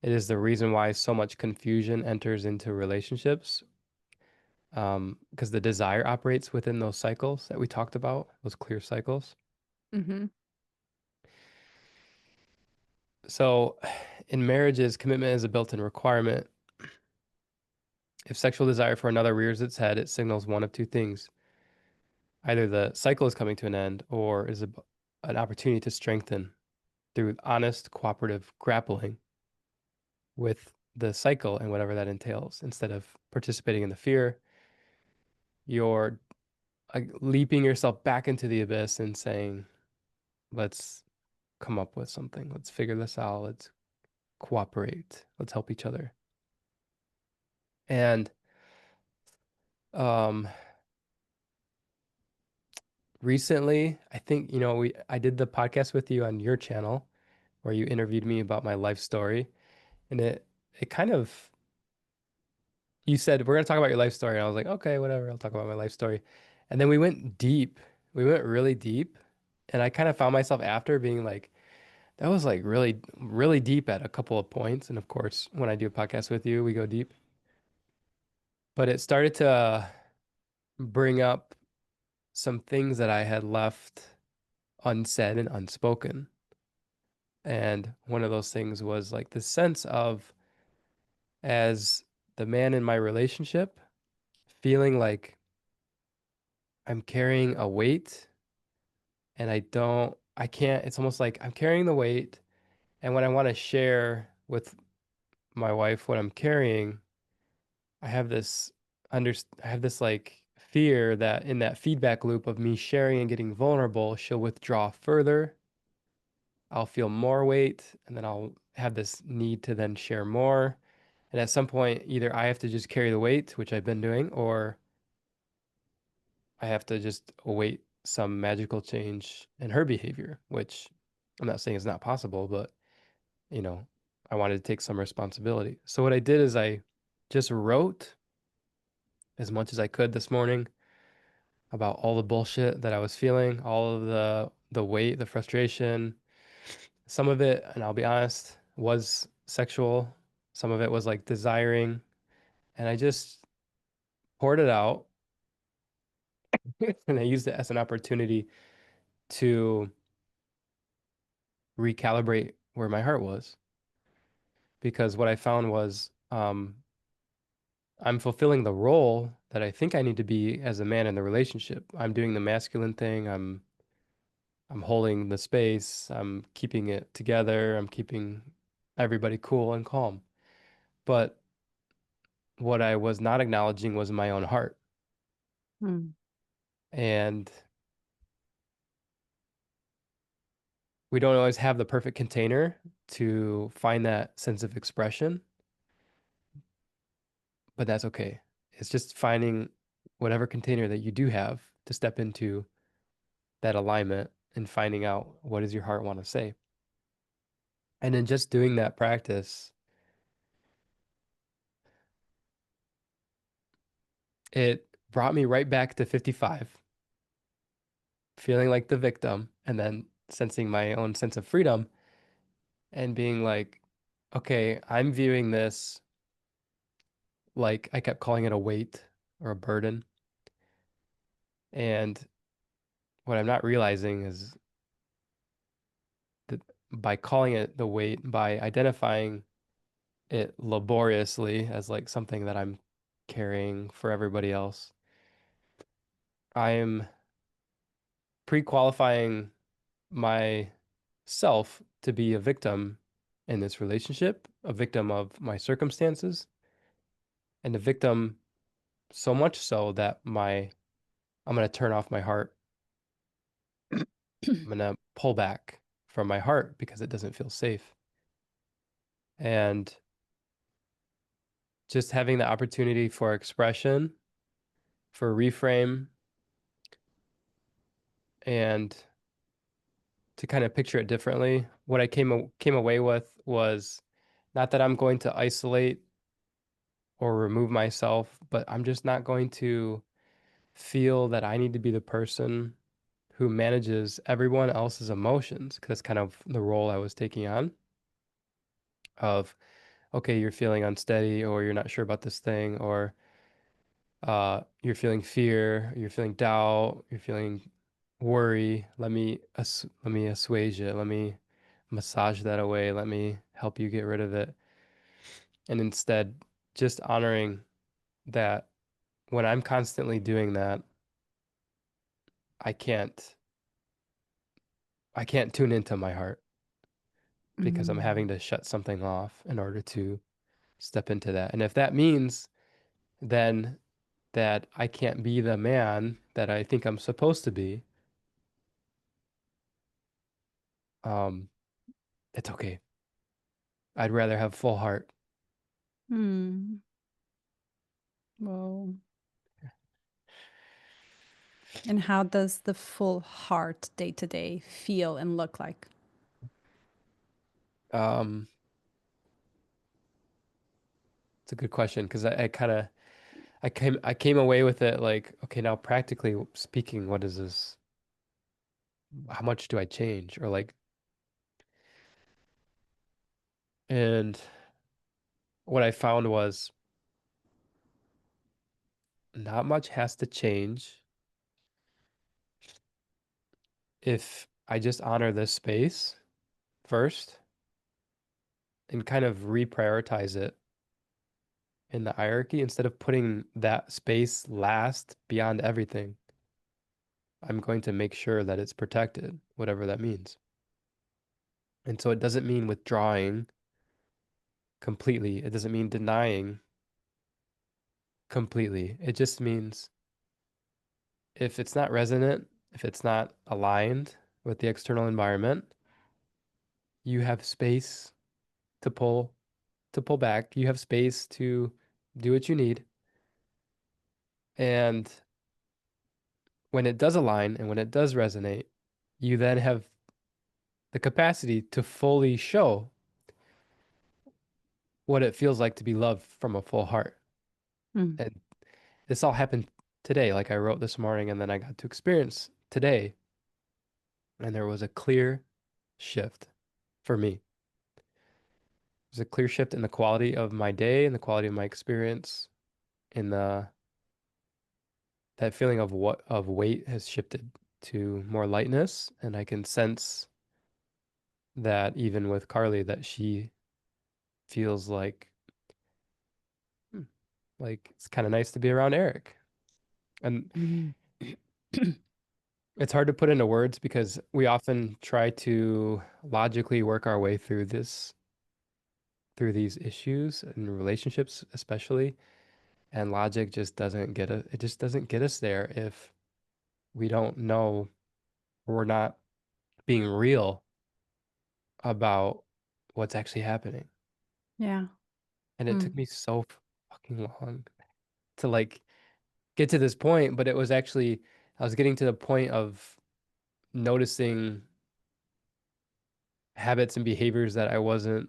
it is the reason why so much confusion enters into relationships. Because the desire operates within those cycles that we talked about, those clear cycles. Mm-hmm. So in marriages, commitment is a built-in requirement. If sexual desire for another rears its head, it signals one of two things. Either the cycle is coming to an end or an opportunity to strengthen through honest, cooperative grappling with the cycle and whatever that entails. Instead of participating in the fear, you're leaping yourself back into the abyss and saying, let's come up with something. Let's figure this out. Let's cooperate. Let's help each other. And um, recently, I think, I did the podcast with you on your channel where you interviewed me about my life story. And it kind of, you said, we're going to talk about your life story. And I was like, okay, whatever. I'll talk about my life story. And then we went deep. We went really deep. And I kind of found myself after being like, that was like really, really deep at a couple of points. And of course, when I do a podcast with you, we go deep. But it started to bring up some things that I had left unsaid and unspoken. And one of those things was like the sense of, as the man in my relationship, feeling like I'm carrying a weight and I can't, it's almost like I'm carrying the weight. And when I want to share with my wife what I'm carrying, I have this I have this like fear that in that feedback loop of me sharing and getting vulnerable, she'll withdraw further. I'll feel more weight, and then I'll have this need to then share more. And at some point, either I have to just carry the weight, which I've been doing, or I have to just await some magical change in her behavior, which I'm not saying is not possible, but you know, I wanted to take some responsibility. So what I did is I just wrote as much as I could this morning about all the bullshit that I was feeling, all of the weight, the frustration. Some of it, and I'll be honest, was sexual. Some of it was like desiring, and I just poured it out and I used it as an opportunity to recalibrate where my heart was. Because what I found was I'm fulfilling the role that I think I need to be as a man in the relationship. I'm doing the masculine thing. I'm holding the space. I'm keeping it together. I'm keeping everybody cool and calm. But what I was not acknowledging was my own heart. Mm. And we don't always have the perfect container to find that sense of expression, but that's okay. It's just finding whatever container that you do have to step into that alignment and finding out what does your heart want to say. And then just doing that practice, it brought me right back to 55, feeling like the victim, and then sensing my own sense of freedom and being like, okay, I'm viewing this like I kept calling it a weight or a burden. And what I'm not realizing is that by calling it the weight, by identifying it laboriously as like something that I'm carrying for everybody else, I'm pre-qualifying myself to be a victim in this relationship, a victim of my circumstances, and a victim so much so that I'm going to turn off my heart. I'm going to pull back from my heart because it doesn't feel safe. And just having the opportunity for expression, for reframe, And to kind of picture it differently, what I came away with was not that I'm going to isolate or remove myself, but I'm just not going to feel that I need to be the person who manages everyone else's emotions, because that's kind of the role I was taking on of, okay, you're feeling unsteady, or you're not sure about this thing, or you're feeling fear, you're feeling doubt, you're feeling worry. Let me assuage it. Let me massage that away. Let me help you get rid of it. And instead, just honoring that when I'm constantly doing that, I can't I can't tune into my heart because I'm Mm. having to shut something off in order to step into that. And if that means then that I can't be the man that I think I'm supposed to be, um, it's okay. I'd rather have full heart. Mm. Whoa. And how does the full heart day to day feel and look like? Um, it's a good question because I kind of I came away with it like, okay, now practically speaking, what is this? How much do I change? Or like, and what I found was not much has to change if I just honor this space first and kind of reprioritize it in the hierarchy instead of putting that space last beyond everything. I'm going to make sure that it's protected, whatever that means. And so it doesn't mean withdrawing completely. It doesn't mean denying completely. It just means if it's not resonant, if it's not aligned with the external environment, you have space to pull back. You have space to do what you need. And when it does align and when it does resonate, you then have the capacity to fully show what it feels like to be loved from a full heart. Mm. And this all happened today. Like I wrote this morning and then I got to experience today. And there was a clear shift for me. There's a clear shift in the quality of my day and the quality of my experience, in the that feeling of what of weight has shifted to more lightness. And I can sense that even with Carly, that she feels hmm, like it's kind of nice to be around Eric. And Mm. it's hard to put into words because we often try to logically work our way through these issues in relationships, especially. And logic just doesn't get it just doesn't get us there if we don't know, or we're not being real about what's actually happening. Yeah. And it took Mm. me so fucking long to like get to this point, but it was actually I was getting to the point of noticing habits and behaviors that I wasn't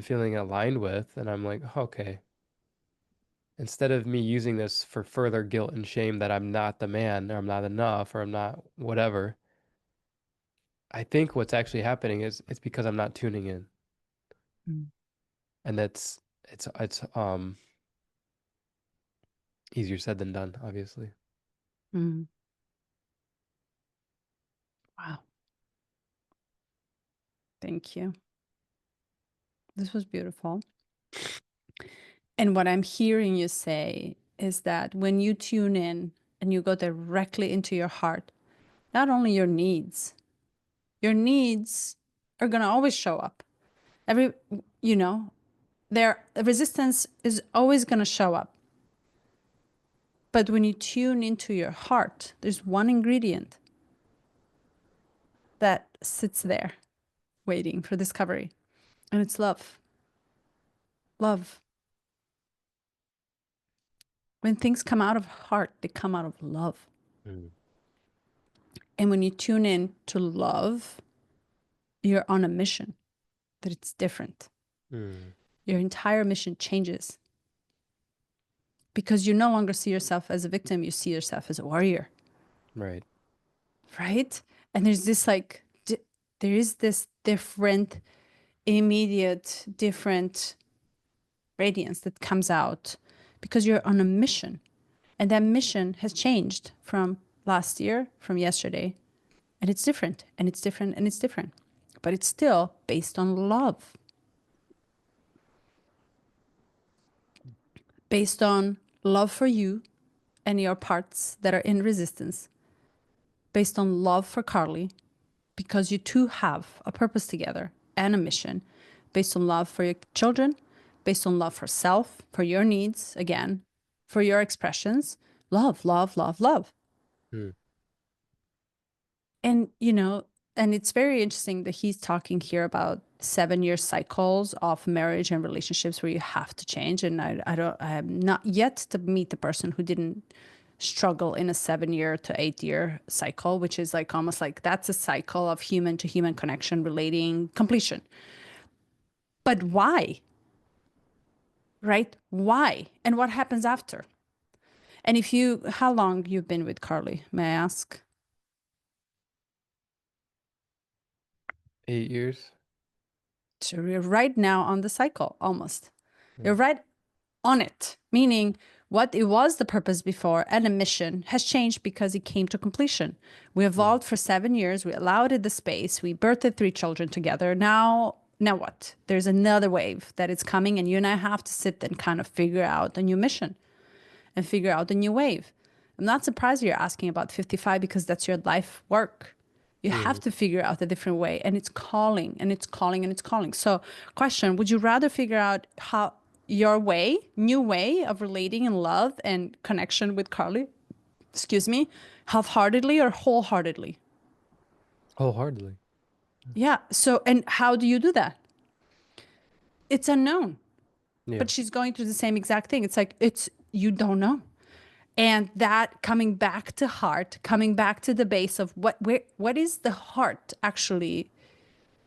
feeling aligned with, and I'm like, okay, instead of me using this for further guilt and shame that I'm not the man or I'm not enough or I'm not whatever, I think what's actually happening is it's because I'm not tuning in. Mm. And it's easier said than done, obviously. Mm. Wow. Thank you. This was beautiful. And what I'm hearing you say is that when you tune in and you go directly into your heart, not only your needs are going to always show up. Every, you know, their resistance is always going to show up. But when you tune into your heart, there's one ingredient that sits there waiting for discovery, and it's love. Love. When things come out of heart, they come out of love. Mm. And when you tune in to love, you're on a mission, that it's different. Mm. Your entire mission changes because you no longer see yourself as a victim, you see yourself as a warrior, Right. right? And there's this like, there is this different, immediate, different radiance that comes out because you're on a mission. And that mission has changed from last year, from yesterday. And it's different, and it's different, and it's different. But it's still based on love, based on love for you and your parts that are in resistance, based on love for Carly, because you two have a purpose together and a mission, based on love for your children, based on love for self, for your needs, again, for your expressions. Love, love, love, love. Mm. And, you know, and it's very interesting that he's talking here about 7-year cycles of marriage and relationships where you have to change. And I am not yet to meet the person who didn't struggle in a 7-year to 8-year cycle, which is like almost like that's a cycle of human to human connection, relating, completion. But why? Right? Why? And what happens after? And if you, how long you've been with Carly, may I ask? 8 years. So you're right now on the cycle, almost. You're Mm. right on it, meaning what it was the purpose before and a mission has changed because it came to completion. We Mm. evolved for 7 years. We allowed it the space. We birthed 3 children together. Now what? There's another wave that is coming, and you and I have to sit and kind of figure out a new mission and figure out a new wave. I'm not surprised you're asking about 55 because that's your life work. You have Mm. to figure out a different way, and it's calling and it's calling and it's calling. So, question, would you rather figure out how your way, new way of relating in love and connection with Carly, excuse me, half-heartedly or wholeheartedly? Wholeheartedly. Yeah. So, and how do you do that? It's unknown, Yeah. but she's going through the same exact thing. It's like, it's, you don't know. And that coming back to heart, coming back to the base of what is the heart actually?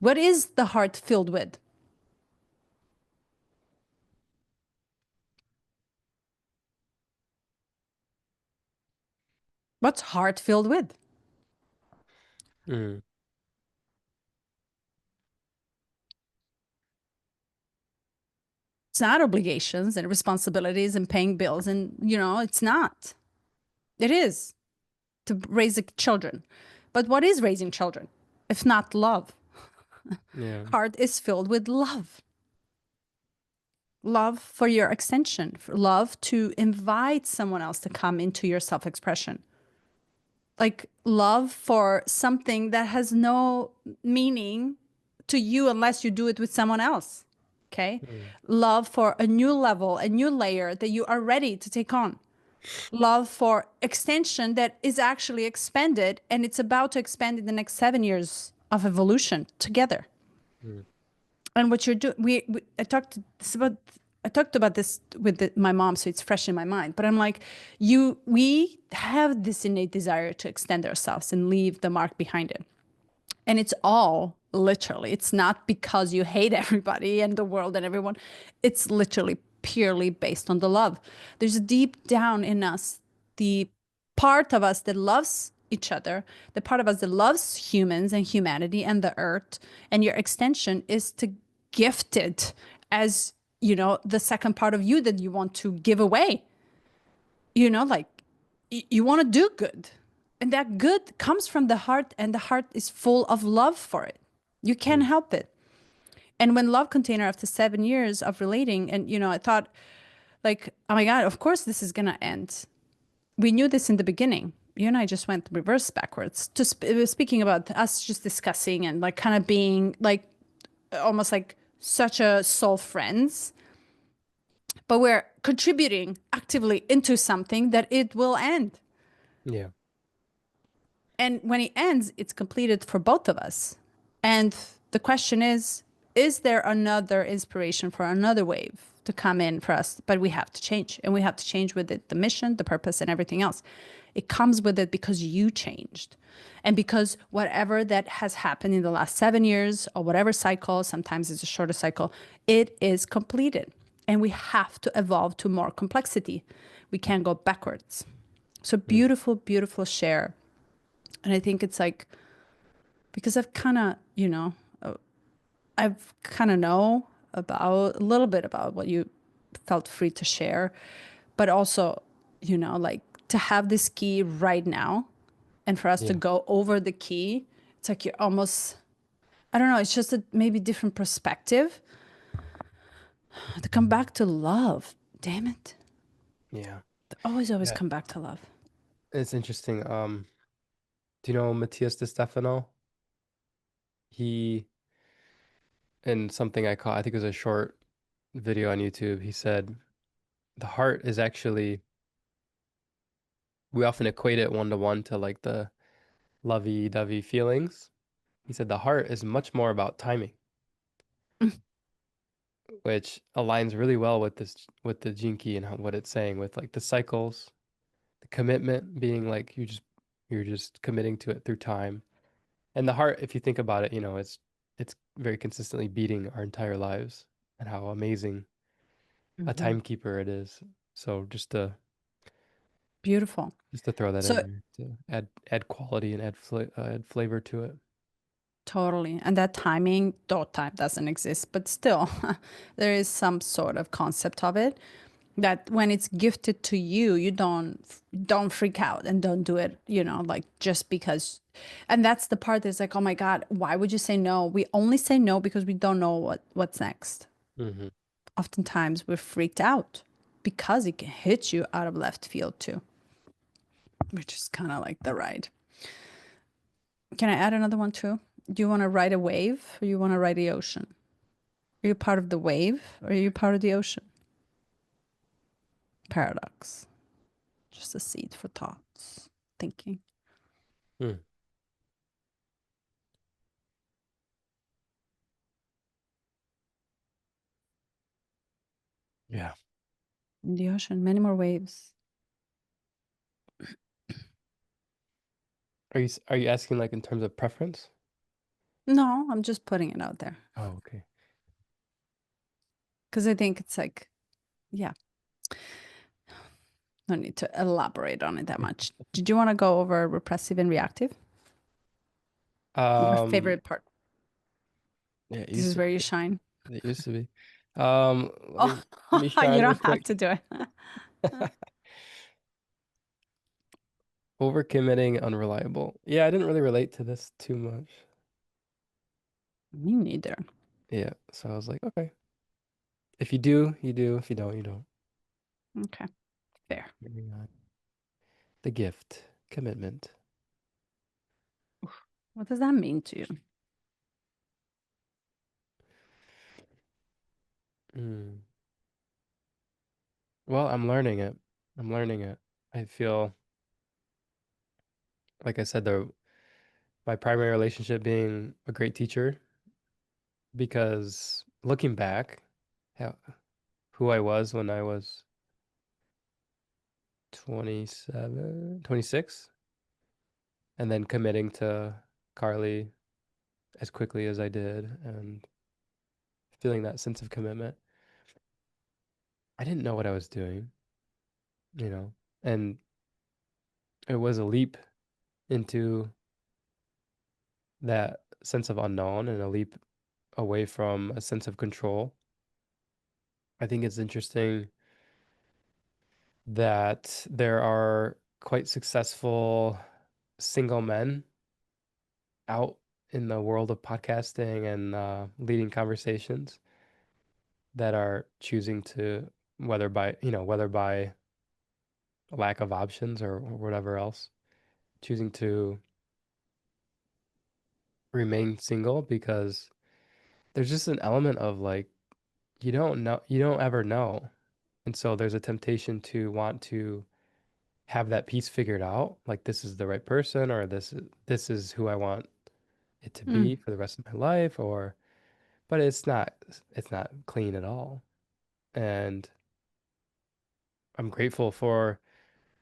What is the heart filled with? What's heart filled with? Mm. It's not obligations and responsibilities and paying bills. And, you know, it's not. It is to raise the children. But what is raising children if not love? Yeah. Heart is filled with love. Love for your extension, for love to invite someone else to come into your self expression. Like love for something that has no meaning to you unless you do it with someone else. Okay. Mm. Love for a new level, a new layer that you are ready to take on. Love for extension that is actually expanded and it's about to expand in the next 7 years of evolution together. Mm. And what you're doing, I talked about this with my mom, so it's fresh in my mind. But I'm like, we have this innate desire to extend ourselves and leave the mark behind it. And it's all literally, it's not because you hate everybody and the world and everyone. It's literally purely based on the love. There's a deep down in us, the part of us that loves each other, the part of us that loves humans and humanity and the earth. And your extension is to gift it as, you know, the second part of you that you want to give away. You know, like you want to do good. And that good comes from the heart, and the heart is full of love for it. You can't Mm. help it. And when Love Container, after 7 years of relating, and you know, I thought, like, oh my God, of course this is gonna end. We knew this in the beginning. You and I just went reverse backwards to speaking about us just discussing and like kind of being like almost like such a soul friends, but we're contributing actively into something that it will end. Yeah. And when it ends, it's completed for both of us. And the question is there another inspiration for another wave to come in for us, but we have to change, and we have to change with it, the mission, the purpose, and everything else. It comes with it because you changed. And because whatever that has happened in the last 7 years or whatever cycle, sometimes it's a shorter cycle, it is completed. And we have to evolve to more complexity. We can't go backwards. So Mm. beautiful, beautiful share. And I think it's like, because I've kind of, I've kind of know about a little bit about what you felt free to share, but also, like to have this key right now and for us to Yeah. go over the key, it's like you're almost, I don't know, it's just a maybe different perspective to come back to love. Damn it. Yeah. To always, always Yeah. come back to love. It's interesting. Do you know Matthias De Stefano? He, in something I call, I think it was a short video on YouTube, he said the heart is actually, we often equate it one to one to like the lovey-dovey feelings. He said the heart is much more about timing, which aligns really well with this, with the gene key and what it's saying with like the cycles, the commitment being like you're just committing to it through time. And the heart, if you think about it, it's very consistently beating our entire lives and how amazing a Hmm. timekeeper it is. So Beautiful. just to throw that in So there to add quality and add flavor to it. totally. And that timing, though time doesn't exist, but still, there is some sort of concept of it that when it's gifted to you, you don't freak out and don't do it, like just because. And that's the part that's like, oh my God, why would you say no? We only say no because we don't know what's next. Hmm. Oftentimes we're freaked out because it can hit you out of left field too, which is kind of like the ride. Can I add another one too? Do you want to ride a wave or you want to ride the ocean? Are you part of the wave or are you part of the ocean? Paradox. Just a seed for thoughts, thinking. Hmm. Yeah. In the ocean, many more waves. Are you asking like in terms of preference? No, I'm just putting it out there Oh, okay. because I think it's like, yeah, no need to elaborate on it that much. Did you want to go over repressive and reactive? Your Um, favorite part. yeah, it This used is to where you be. shine. It used to be. Let Oh, me you shine real don't have quick. to do it. Overcommitting, unreliable. Yeah, I didn't really relate to this too much. Me neither. Yeah, so I was like, okay. If you do, you do. If you don't, you don't. Okay, fair. Moving on. The gift, commitment. What does that mean to you? Mm. Well, I'm learning it. I'm learning it. I feel, like I said, my primary relationship being a great teacher, because looking back, how, who I was when I was 27, 26, and then committing to Carly as quickly as I did and feeling that sense of commitment. I didn't know what I was doing, you know, and it was a leap into that sense of unknown and a leap away from a sense of control. I think it's interesting that there are quite successful single men out in the world of podcasting and leading conversations that are choosing to, whether by lack of options or whatever else, choosing to remain single because there's just an element of like you don't ever know. And so there's a temptation to want to have that piece figured out, like this is the right person or this is who I want it to Mm, be for the rest of my life, or but it's not clean at all. And I'm grateful for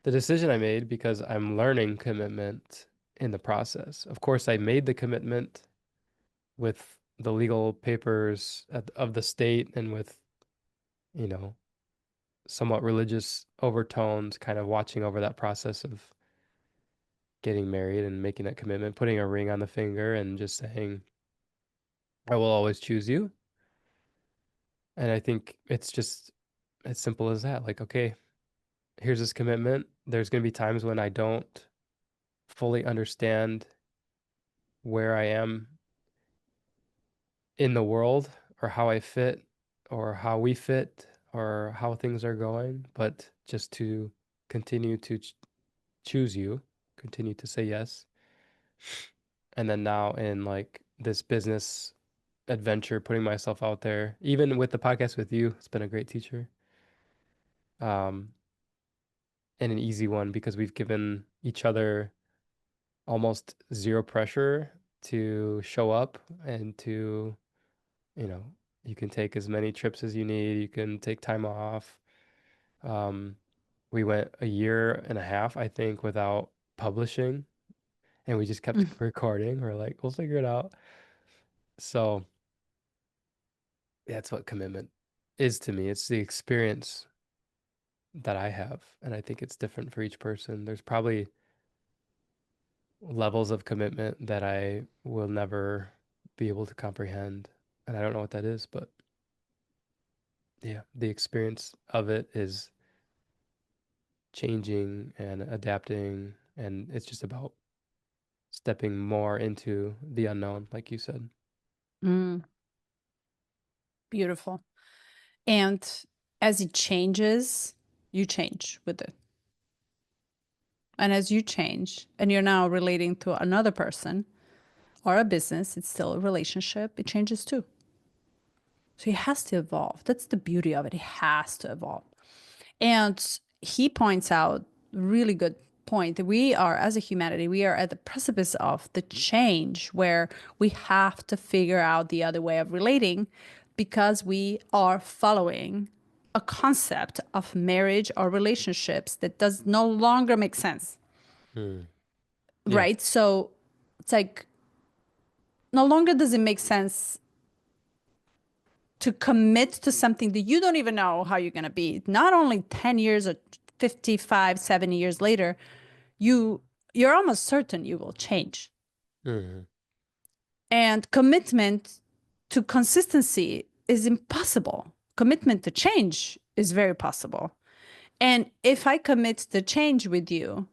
the decision I made because I'm learning commitment in the process. Of course, I made the commitment with the legal papers of the state and with, you know, somewhat religious overtones, kind of watching over that process of getting married and making that commitment, putting a ring on the finger and just saying, I will always choose you. And I think it's just as simple as that. Like, okay, here's this commitment. There's going to be times when I don't fully understand where I am in the world or how I fit or how we fit or how things are going, but just to continue to choose you, continue to say yes. And then now in like this business adventure, putting myself out there, even with the podcast with you, it's been a great teacher. Um, and an easy one because we've given each other almost zero pressure to show up and to, you know, you can take as many trips as you need, you can take time off. Um, we went a year and a half, I think, without publishing, and we just kept Mm. recording. We're like, we'll figure it out. So that's what commitment is to me. It's the experience that I have, and I think it's different for each person. There's probably levels of commitment that I will never be able to comprehend, and I don't know what that is, but yeah, the experience of it is changing and adapting, and it's just about stepping more into the unknown, like you said. Mm, beautiful. And as it changes, you change with it. And as you change and you're now relating to another person or a business, it's still a relationship, it changes too. So it has to evolve. That's the beauty of it. It has to evolve. And he points out really good point that we are, as a humanity, we are at the precipice of the change where we have to figure out the other way of relating because we are following a concept of marriage or relationships that does no longer make sense. Hmm. Yeah. Right? So it's like no longer does it make sense to commit to something that you don't even know how you're going to be. Not only 10 years or 55, 70 years later, you you're almost certain you will change. Hmm. And commitment to consistency is impossible. Commitment to change is very possible. And if I commit to change with you,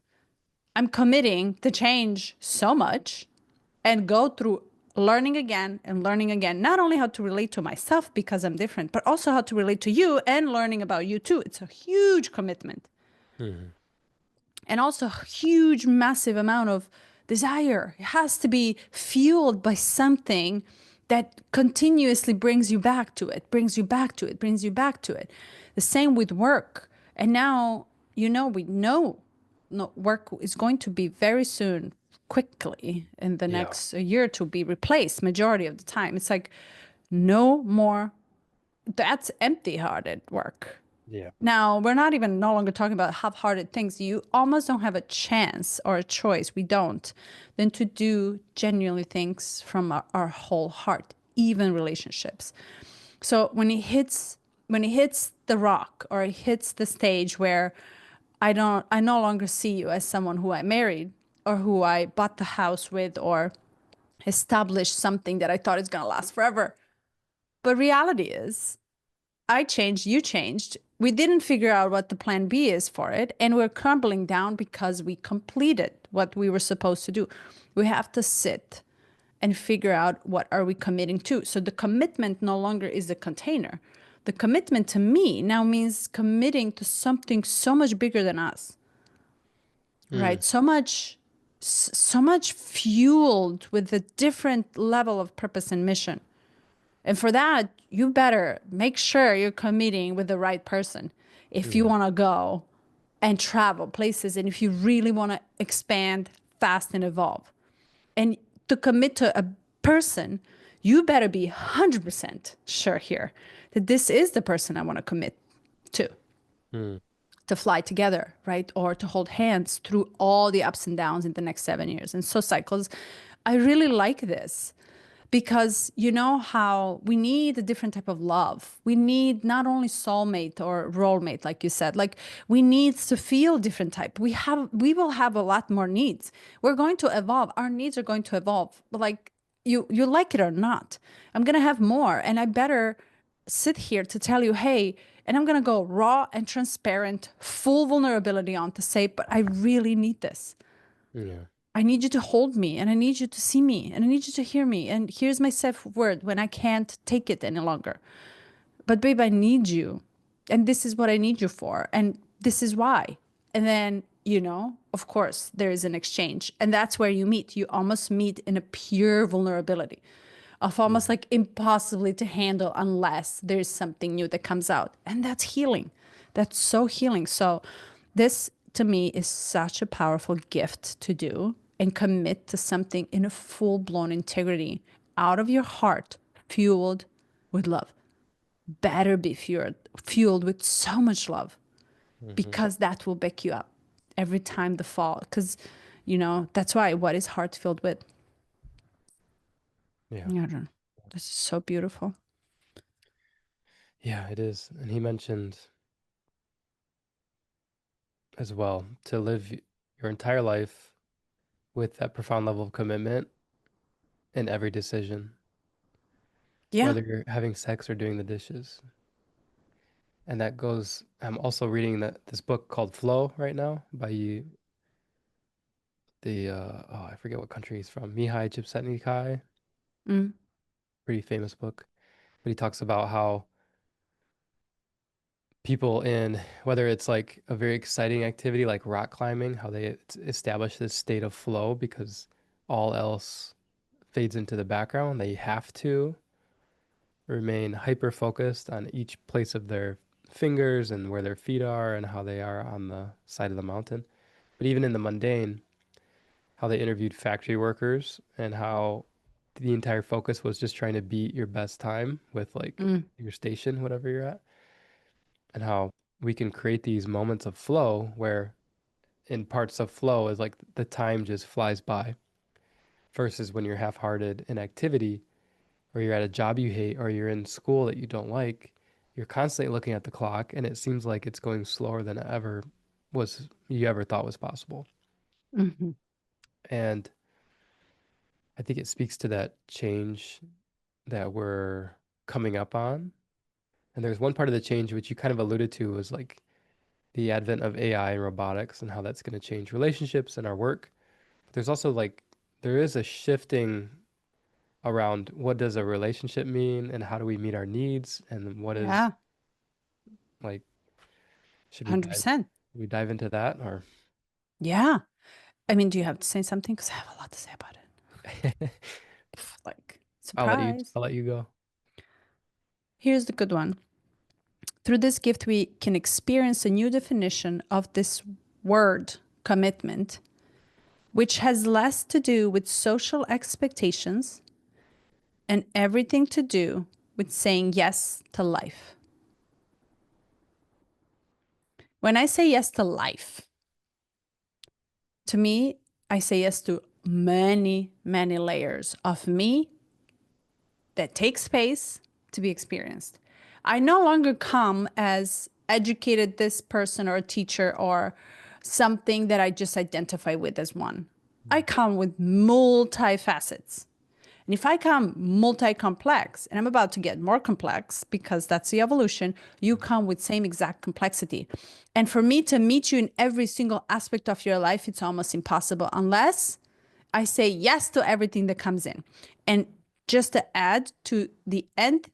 I'm committing to change so much and go through learning again and learning again, not only how to relate to myself because I'm different, but also how to relate to you and learning about you too. It's a huge commitment Hmm. and also a huge, massive amount of desire. It has to be fueled by something that continuously brings you back to it, brings you back to it, brings you back to it. The same with work. And now, we know no, work is going to be very soon, quickly in the Yeah. next year to be replaced majority of the time. It's like no more, that's empty hearted work. Yeah. Now, we're not even no longer talking about half-hearted things. You almost don't have a chance or a choice. We don't, than to do genuinely things from our whole heart, even relationships. So when he hits the rock or he hits the stage where I no longer see you as someone who I married or who I bought the house with or established something that I thought is gonna last forever. But reality is I changed, you changed. We didn't figure out what the plan B is for it, and we're crumbling down because we completed what we were supposed to do. We have to sit and figure out what are we committing to. So the commitment no longer is the container. The commitment to me now means committing to something so much bigger than us, Hmm. right? So much fueled with a different level of purpose and mission. And for that, you better make sure you're committing with the right person if you Yeah. want to go and travel places and if you really want to expand fast and evolve. And to commit to a person, you better be 100% sure here that this is the person I want to commit to Mm. to fly together, right? Or to hold hands through all the ups and downs in the next 7 years. And so cycles, I really like this because you know how we need a different type of love. We need not only soulmate or role mate, like you said, like we need to feel different type. We will have a lot more needs. We're going to evolve. Our needs are going to evolve. But like you like it or not, I'm going to have more and I better sit here to tell you, hey, and I'm going to go raw and transparent, full vulnerability on to say, but I really need this. Yeah. I need you to hold me and I need you to see me and I need you to hear me. And here's my safe word when I can't take it any longer. But babe, I need you. And this is what I need you for. And this is why. And then, of course, there is an exchange. And that's where you meet. You almost meet in a pure vulnerability of almost Mm. like impossibly to handle unless there's something new that comes out. And that's healing. That's so healing. So, this to me is such a powerful gift to do and commit to something in a full blown integrity out of your heart, fueled with love. Better be fueled with so much love Hmm. because that will back you up every time the fall. Because, that's why what is heart filled with? Yeah. I don't know. This is so beautiful. Yeah, it is. And he mentioned as well to live your entire life with that profound level of commitment in every decision, Yeah. whether you're having sex or doing the dishes. And that goes, I'm also reading this book called Flow right now by I forget what country he's from, Mihai Csikszentmihalyi, Mm. pretty famous book. But he talks about how people in, whether it's like a very exciting activity like rock climbing, how they establish this state of flow because all else fades into the background. They have to remain hyper focused on each place of their fingers and where their feet are and how they are on the side of the mountain. But even in the mundane, how they interviewed factory workers and how the entire focus was just trying to beat your best time with like Mm. your station, whatever you're at, and how we can create these moments of flow where in parts of flow is like the time just flies by versus when you're half-hearted in activity or you're at a job you hate or you're in school that you don't like, you're constantly looking at the clock and it seems like it's going slower than it ever was you ever thought was possible. Hmm. And I think it speaks to that change that we're coming up on. And there's one part of the change which you kind of alluded to was like the advent of AI and robotics and how that's going to change relationships and our work. There's also like there is a shifting around what does a relationship mean and how do we meet our needs and what is Yeah. like should 100%. we dive into that or Yeah. I mean, do you have to say something? Because I have a lot to say about it. Like, surprise. I'll let you go. Here's the good one. Through this gift, we can experience a new definition of this word commitment, which has less to do with social expectations and everything to do with saying yes to life. When I say yes to life, to me, I say yes to many, many layers of me that take space to be experienced. I no longer come as educated this person or a teacher or something that I just identify with as one. I come with multifacets. And if I come multi complex, and I'm about to get more complex because that's the evolution, you come with same exact complexity. And for me to meet you in every single aspect of your life, it's almost impossible unless I say yes to everything that comes in. And just to add to the end,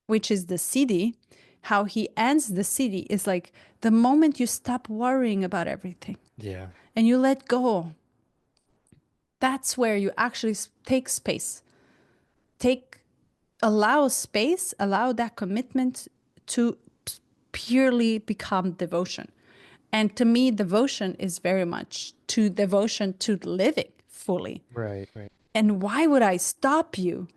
which is the CD, how he ends the CD is like the moment you stop worrying about everything Yeah. and you let go, that's where you actually take space. Allow space, allow that commitment to purely become devotion. And to me, devotion is very much to devotion to living fully. Right, right. And why would I stop you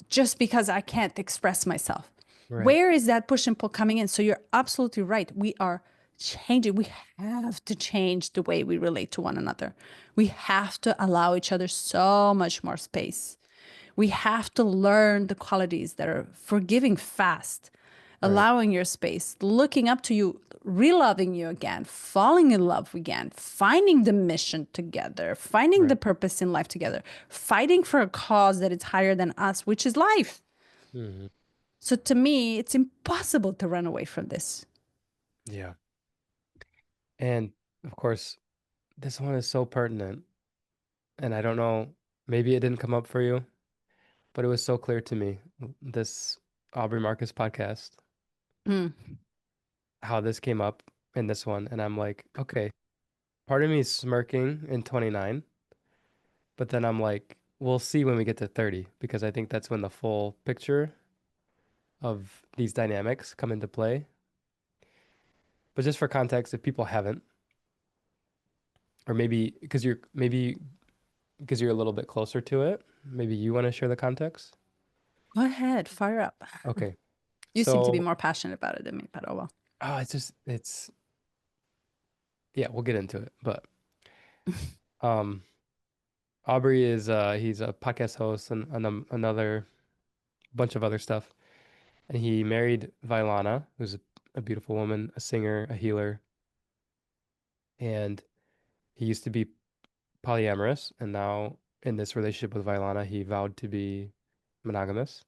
just because I can't express myself? Right. Where is that push and pull coming in? So you're absolutely right. We are changing. We have to change the way we relate to one another. We have to allow each other so much more space. We have to learn the qualities that are forgiving fast, Right. allowing your space, looking up to you, reloving you again, falling in love again, finding the mission together, finding the Right. purpose in life together, fighting for a cause that is higher than us, which is life. Hmm. So to me, it's impossible to run away from this. Yeah. And of course, this one is so pertinent. And I don't know, maybe it didn't come up for you, but it was so clear to me, this Aubrey Marcus podcast, Mm. how this came up in this one. And I'm like, okay, part of me is smirking in 29, but then I'm like, we'll see when we get to 30, because I think that's when the full picture of these dynamics come into play. But just for context, if people haven't, or maybe because you're a little bit closer to it, maybe you want to share the context. Go ahead, fire up. Okay. You seem to be So, more passionate about it than me, but oh well. it's yeah, we'll get into it. But um Aubrey is he's a podcast host and another bunch of other stuff. And he married Vailana, who's a beautiful woman, a singer, a healer, and he used to be polyamorous, and now in this relationship with Vailana, he vowed to be monogamous.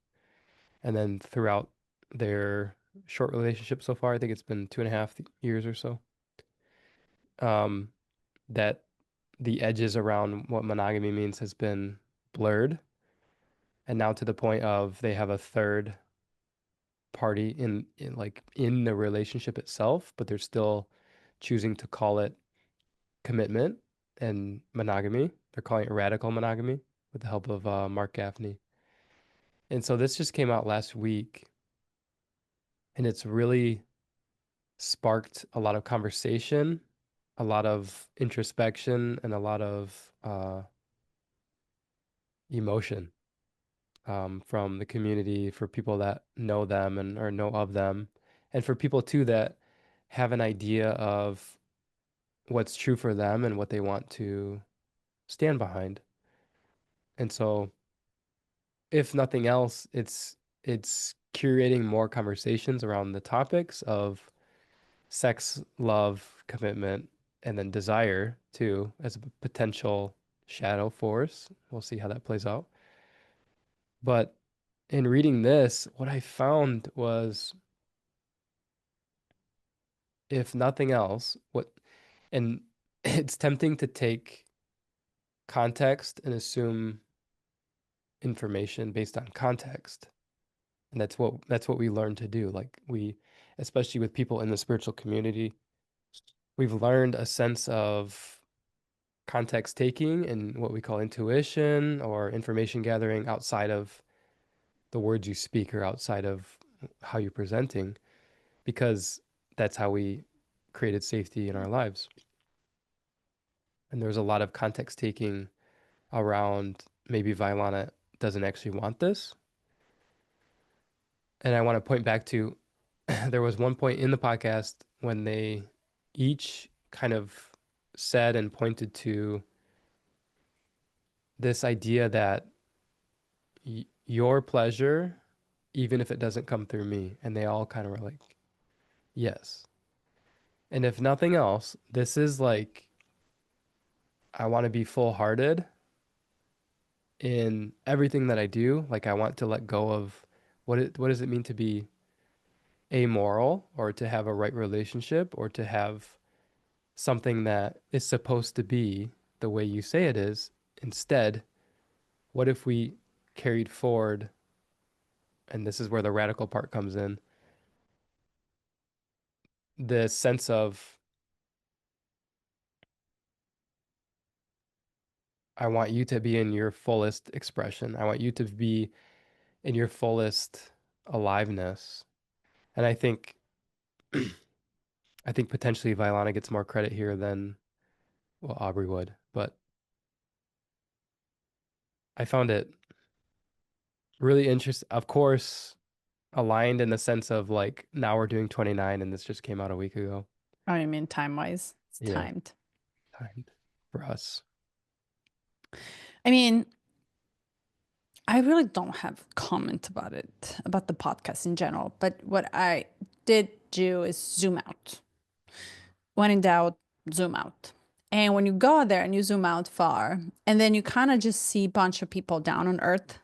And then throughout their short relationship so far, I think it's been 2.5 years or so, um, that the edges around what monogamy means has been blurred. And now to the point of they have a third party in like in the relationship itself, but they're still choosing to call it commitment and monogamy. They're calling it radical monogamy with the help of Mark Gaffney. And so this just came out last week, and it's really sparked a lot of conversation, a lot of introspection, and a lot of emotion from the community for people that know them and or know of them, and for people too that have an idea of what's true for them and what they want to stand behind. And so, if nothing else, it's curating more conversations around the topics of sex, love, commitment, and then desire too as a potential shadow force. We'll see how that plays out. But in reading this, what I found was, if nothing else, and it's tempting to take context and assume information based on context. And that's what we learn to do. Like especially with people in the spiritual community, we've learned a sense of context taking and what we call intuition or information gathering outside of the words you speak or outside of how you're presenting, because that's how we created safety in our lives. And there's a lot of context taking around maybe Vailana doesn't actually want this. And I want to point back to there was one point in the podcast when they each kind of said and pointed to this idea that your pleasure, even if it doesn't come through me, and they all kind of were like, yes. And if nothing else, this is like, I want to be full-hearted in everything that I do. Like I want to let go of what does it mean to be amoral or to have a right relationship or to have something that is supposed to be the way you say it is. Instead, what if we carried forward, and this is where the radical part comes in, the sense of, I want you to be in your fullest expression. I want you to be in your fullest aliveness. And I think potentially Vailana gets more credit here than, well, Aubrey would, but I found it really interesting. Of course, aligned in the sense of like now we're doing 29 and this just came out a week ago. Oh, you mean time-wise? It's Yeah, timed. timed for us. I mean, I really don't have comment about it, about the podcast in general. But what I did do is zoom out. When in doubt, zoom out. And when you go there and you zoom out far, and then you kind of just see a bunch of people down on earth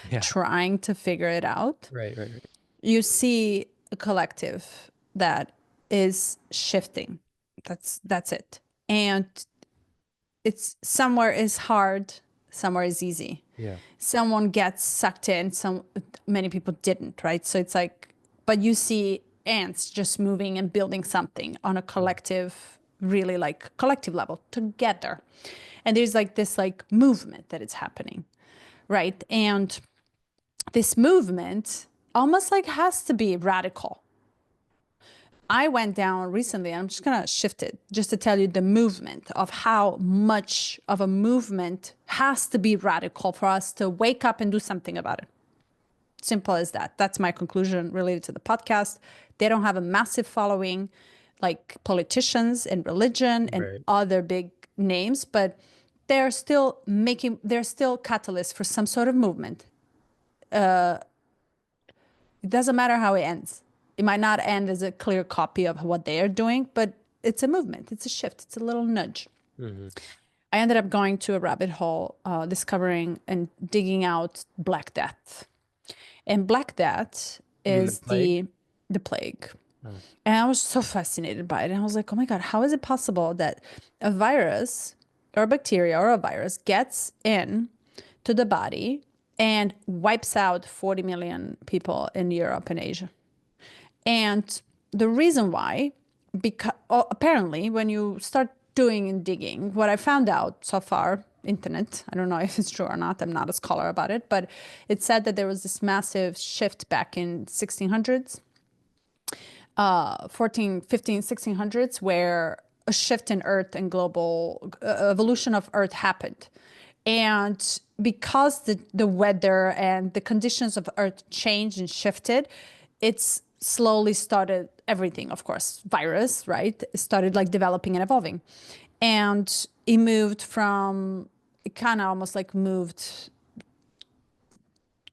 Yeah. trying to figure it out, Right, right, right. you see a collective that is shifting. That's it. And it's somewhere is hard, somewhere is easy. Yeah. Someone gets sucked in, some many people didn't, right? So it's like, but you see ants just moving and building something on a collective, really like collective level together. And there's like this like movement that is happening, right? And this movement almost like has to be radical. I went down recently, I'm just gonna shift it just to tell you the movement of how much of a movement has to be radical for us to wake up and do something about it. Simple as that. That's my conclusion related to the podcast. They don't have a massive following like politicians and religion and Right. other big names, but they're still catalysts for some sort of movement. It doesn't matter how it ends. It might not end as a clear copy of what they are doing, but it's a movement, it's a shift, it's a little nudge. Mm-hmm. I ended up going to a rabbit hole, discovering and digging out Black Death. And Black Death You mean the is plague? the plague. Oh, And I was so fascinated by it. And I was like, oh my God, how is it possible that a virus or a bacteria or a virus gets in to the body and wipes out 40 million people in Europe and Asia? And the reason why, because apparently, when you start doing and digging, what I found out so far, internet, I don't know if it's true or not, I'm not a scholar about it, but it said that there was this massive shift back in 1600s, 14, 15, 1600s, where a shift in Earth and global evolution of Earth happened. And because the weather and the conditions of Earth changed and shifted, it's slowly started everything, of course, virus, right? It started like developing and evolving. And it moved from, it kind of almost like moved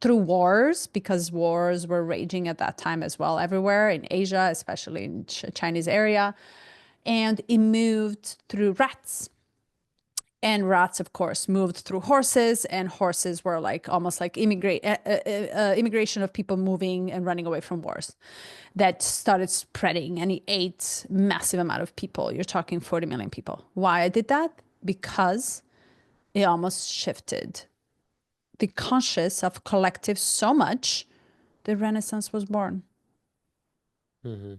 through wars because wars were raging at that time as well, everywhere in Asia, especially in Chinese area. And it moved through rats. And rats, of course, moved through horses, and horses were like almost like immigration of people moving and running away from wars that started spreading, and it ate massive amount of people. You're talking 40 million people. Why I did that? Because it almost shifted the conscious of collective so much, the Renaissance was born. mm-hmm.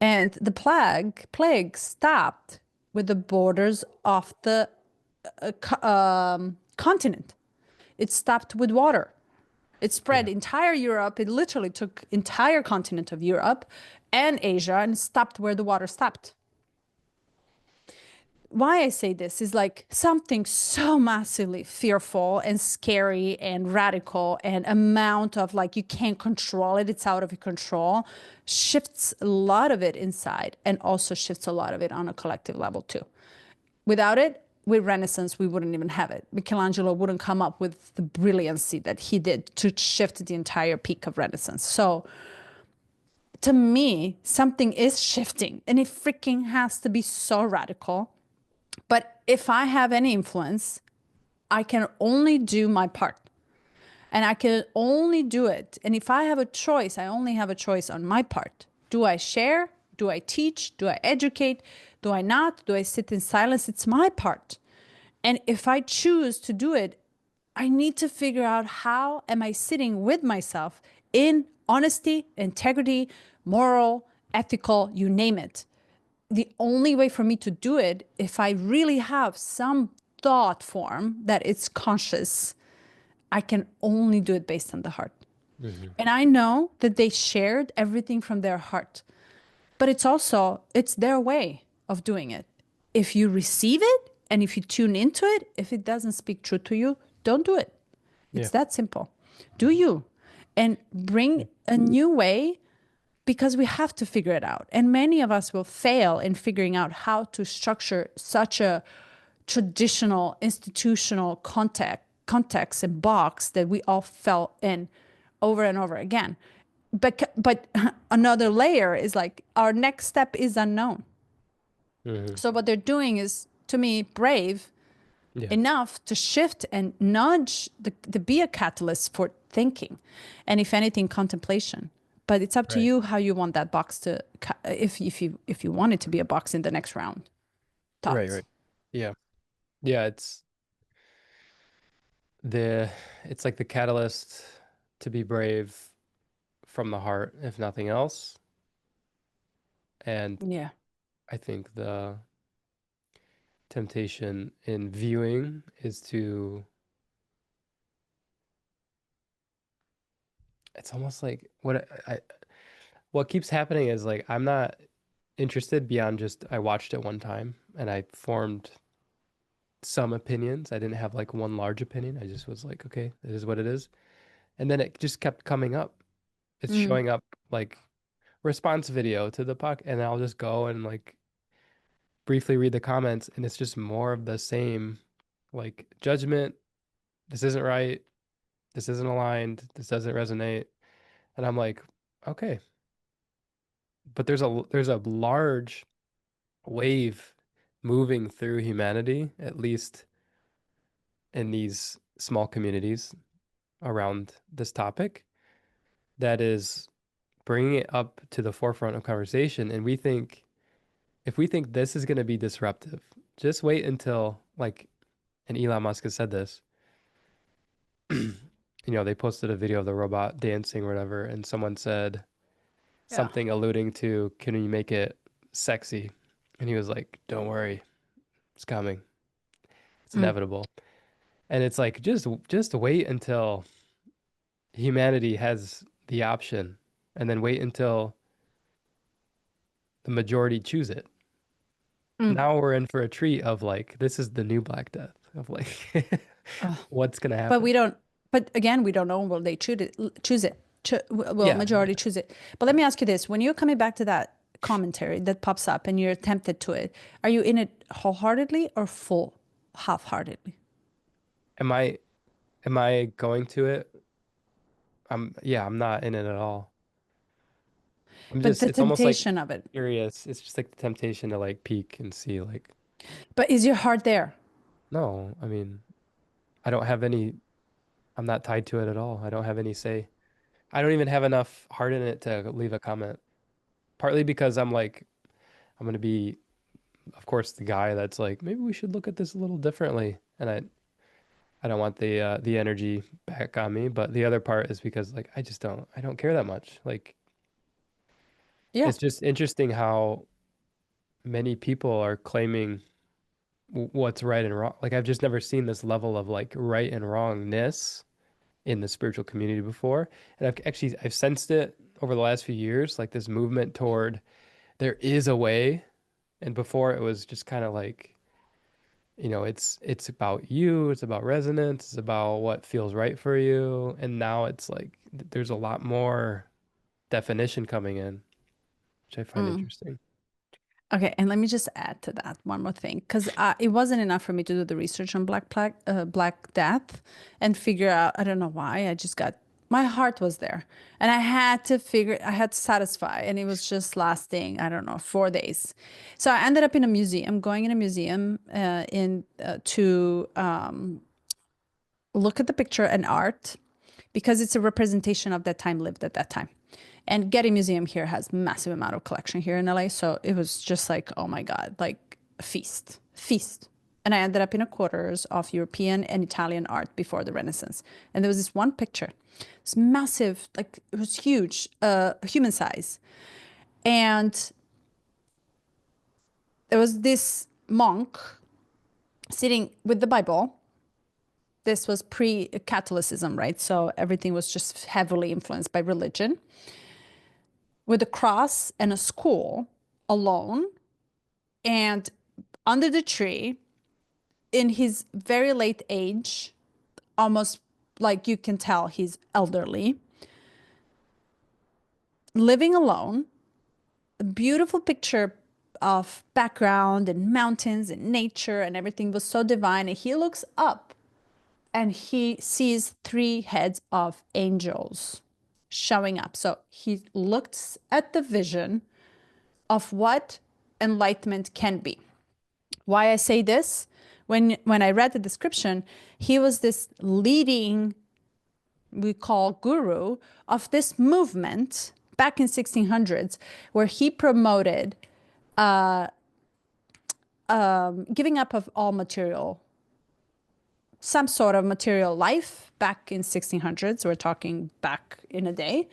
And the plague stopped with the borders of the continent. It stopped with water. It spread Yeah. entire Europe. It literally took entire continent of Europe and Asia and stopped where the water stopped. Why I say this is like something so massively fearful and scary and radical and amount of like you can't control it, it's out of your control, shifts a lot of it inside and also shifts a lot of it on a collective level too. Without it, with Renaissance, we wouldn't even have it. Michelangelo wouldn't come up with the brilliancy that he did to shift the entire peak of Renaissance. So to me, something is shifting and it freaking has to be so radical. But if I have any influence, I can only do my part. And I can only do it. And if I have a choice, I only have a choice on my part. Do I share? Do I teach? Do I educate? Do I not? Do I sit in silence? It's my part. And if I choose to do it, I need to figure out how am I sitting with myself in honesty, integrity, moral, ethical, you name it. The only way for me to do it, if I really have some thought form that it's conscious, I can only do it based on the heart. Mm-hmm. And I know that they shared everything from their heart, but it's their way of doing it. If you receive it and if you tune into it, if it doesn't speak true to you, don't do it. It's Yeah. that simple. Do you? and bring a new way, because we have to figure it out. And many of us will fail in figuring out how to structure such a traditional institutional context and box that we all fell in over and over again. But another layer is like our next step is unknown. Hmm. So what they're doing is, to me, brave Yeah. enough to shift and nudge the be a catalyst for thinking, and if anything, contemplation. But it's up to Right. you how you want that box to, if you want it to be a box in the next round. Right. Thoughts? Right. Yeah. Yeah. The it's like the catalyst to be brave from the heart, if nothing else. And Yeah. I think the temptation in viewing is to, it's almost like what keeps happening is like I'm not interested beyond just I watched it one time and I formed some opinions. I didn't have like one large opinion. I just was like, okay, it is what it is. And then it just kept coming up. It's Mm. showing up like response video to the puck, and I'll just go and like briefly read the comments, and it's just more of the same, like judgment. This isn't right. This isn't aligned. This doesn't resonate. And I'm like, okay, but there's a large wave moving through humanity, at least in these small communities around this topic, that is bringing it up to the forefront of conversation. And we think, if we think this is going to be disruptive, just wait until, like, and Elon Musk has said this, they posted a video of the robot dancing or whatever, and someone said Yeah. something alluding to, can you make it sexy? And he was like, don't worry, it's coming. It's Mm. inevitable. And it's like, just wait until humanity has the option, and then wait until the majority choose it. Mm. Now we're in for a treat of like, this is the new Black Death of like, Ugh. what's gonna But happen? we don't. But again, we don't know. Will they choose it? Choose it? Will Yeah, majority choose it? But let me ask you this: when you're coming back to that commentary that pops up and you're tempted to it, are you in it wholeheartedly or full, half-heartedly? am I am I going to it? I'm not in it at all. But the It's almost like temptation of it. curious. It's just like the temptation to like peek and see like, But is your heart there? no, I mean, I don't have any, I'm not tied to it at all. I don't have any say. I don't even have enough heart in it to leave a comment. Partly because I'm like, I'm gonna be, of course, the guy that's like, maybe we should look at this a little differently. And I don't want the energy back on me. But the other part is because like I don't care that much. Like Yeah. it's just interesting how many people are claiming what's right and wrong. Like I've just never seen this level of like right and wrongness in the spiritual community before. And I've sensed it over the last few years, like this movement toward there is a way. And before it was just kind of like, it's about you, it's about resonance, it's about what feels right for you. And now it's like there's a lot more definition coming in, which I find Mm. interesting. Okay, and let me just add to that one more thing, because it wasn't enough for me to do the research on Black Death and figure out. I don't know why. I just got, my heart was there, and I had to satisfy, and it was just lasting. I don't know, 4 days. So I ended up in a museum, going in a museum, in to look at the picture and art, because it's a representation of that time lived at that time. And Getty Museum here has massive amount of collection here in LA. So it was just like, oh my God, like a feast, feast. And I ended up in a quarters of European and Italian art before the Renaissance. And there was this one picture. It's massive, like it was huge, human size. And there was this monk sitting with the Bible. This was pre-Catholicism, right? So everything was just heavily influenced by religion, with a cross and a skull, alone, and under the tree, in his very late age, almost like you can tell he's elderly, living alone, a beautiful picture of background and mountains and nature and everything was so divine. And he looks up and he sees three heads of angels showing up. So he looks at the vision of what enlightenment can be. Why I say this? When I read the description, he was this leading, we call guru, of this movement back in 1600s where he promoted giving up of all material, some sort of material life back in 1600s. We're talking back in a day,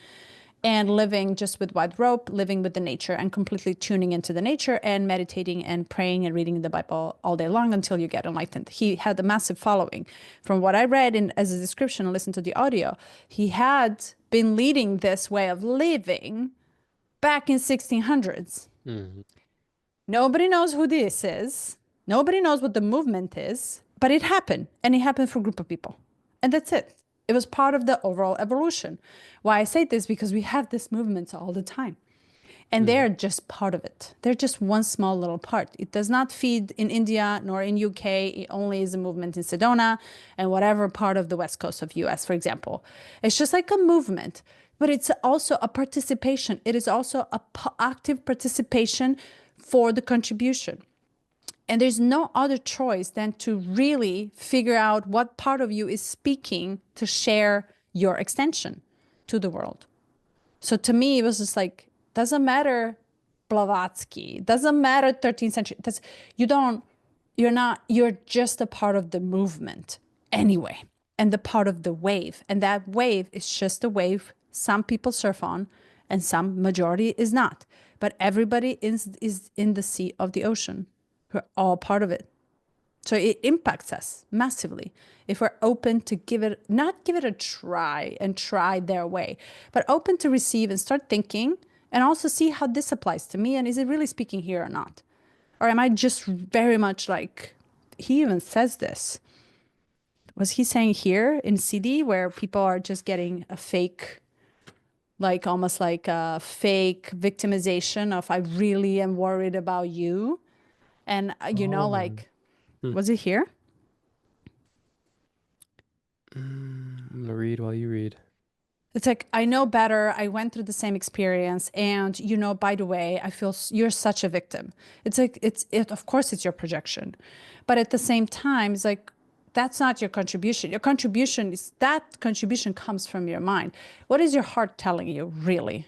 and living just with white rope, living with the nature and completely tuning into the nature and meditating and praying and reading the Bible all day long until you get enlightened. He had a massive following. From what I read in as a description and listened to the audio, he had been leading this way of living back in 1600s. Mm-hmm. Nobody knows who this is. Nobody knows what the movement is, but it happened, and it happened for a group of people. And that's it. It was part of the overall evolution. Why I say this, because we have this movement all the time. And Mm-hmm. they're just part of it. They're just one small little part. It does not feed in India nor in UK. It only is a movement in Sedona and whatever part of the west coast of US, for example. It's just like a movement, but it's also a participation. It is also a active participation for the contribution. And there's no other choice than to really figure out what part of you is speaking to share your extension to the world. So to me, it was just like, doesn't matter Blavatsky, doesn't matter 13th century. You don't, you're not, you're just a part of the movement anyway, and the part of the wave. And that wave is just a wave some people surf on and some majority is not. But everybody is in the sea of the ocean. We're all part of it. So it impacts us massively if we're open to give it, not give it a try and try their way, but open to receive and start thinking and also see how this applies to me. And is it really speaking here or not? Or am I just very much like, he even says this. Was he saying here in CD where people are just getting a fake, like almost like a fake victimization of, I really am worried about you? And, Oh. like, Hmm. was it here? I'm gonna read while you read. It's like, I know better. I went through the same experience. And, by the way, I feel you're such a victim. It's like, of course, it's your projection. But at the same time, it's like, that's not your contribution. Your contribution is that contribution comes from your mind. What is your heart telling you, really?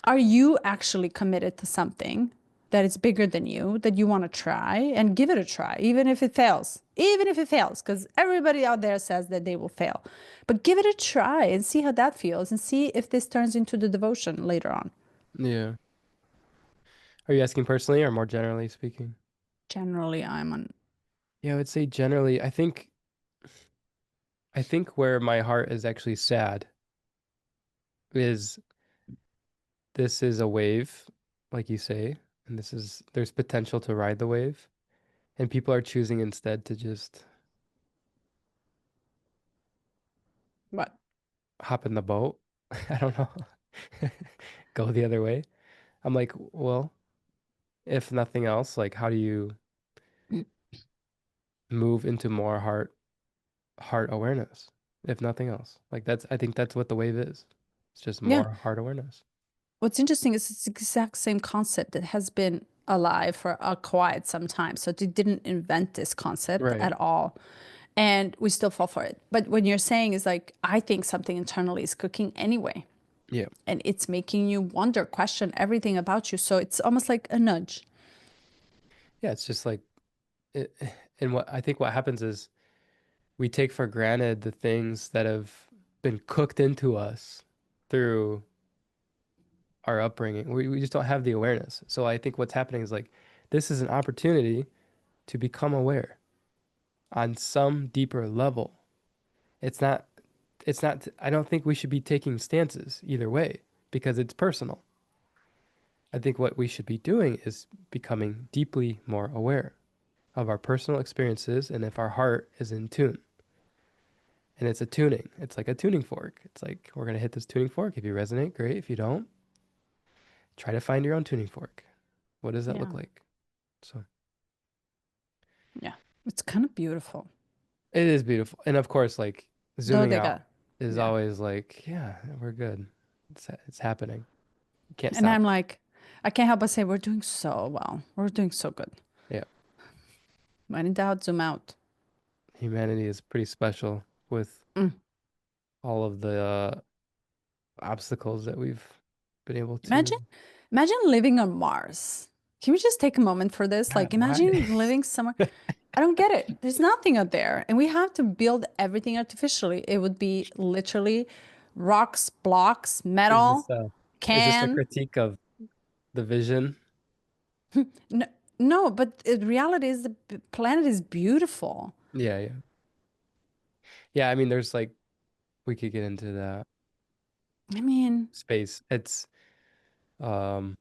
Are you actually committed to something that is bigger than you that you want to try and give it a try, even if it fails? Even if it fails, because everybody out there says that they will fail. But give it a try and see how that feels and see if this turns into the devotion later on. Yeah. Are you asking personally or more generally speaking? Generally, I'm on. Yeah, I would say generally, I think where my heart is actually sad is this is a wave, like you say, and there's potential to ride the wave, and people are choosing instead to just What? hop in the boat. I don't know. Go the other way. I'm like, well, if nothing else, like how do you move into more heart awareness, if nothing else? Like I think that's what the wave is. It's just Yeah. more heart awareness. What's interesting is it's the exact same concept that has been alive for a quite some time. So they didn't invent this concept Right. at all. And we still fall for it. But when you're saying is like, I think something internally is cooking anyway. Yeah. And it's making you wonder, question everything about you. So it's almost like a nudge. Yeah, it's just like it, and what I think what happens is we take for granted the things that have been cooked into us through our upbringing. We just don't have the awareness. So I think what's happening is like this is an opportunity to become aware on some deeper level. It's not I don't think we should be taking stances either way because it's personal. I think what we should be doing is becoming deeply more aware of our personal experiences and if our heart is in tune. And it's a tuning. It's like a tuning fork. It's like we're gonna hit this tuning fork. If you resonate, great. If you don't, try to find your own tuning fork. What does that Yeah. look like? So Yeah. It's kind of beautiful. it is beautiful. And of course, like Though zooming they out got, is yeah. always like, yeah, we're good. It's happening. You can't And stop I'm it. like, I can't help but say, we're doing so well. We're doing so good. Yeah. When in doubt, zoom out. Humanity is pretty special with Mm. all of the obstacles that we've been able to. Imagine, imagine living on Mars. Can we just take a moment for this? Yeah, Like, why? imagine living somewhere. I don't get it. There's nothing out there. And we have to build everything artificially. It would be literally rocks, blocks, Is this metal, a is this a can. critique of the vision? No, no, but the reality is the planet is beautiful. Yeah, yeah. Yeah, I mean there's like we could get into that I mean, space. It's um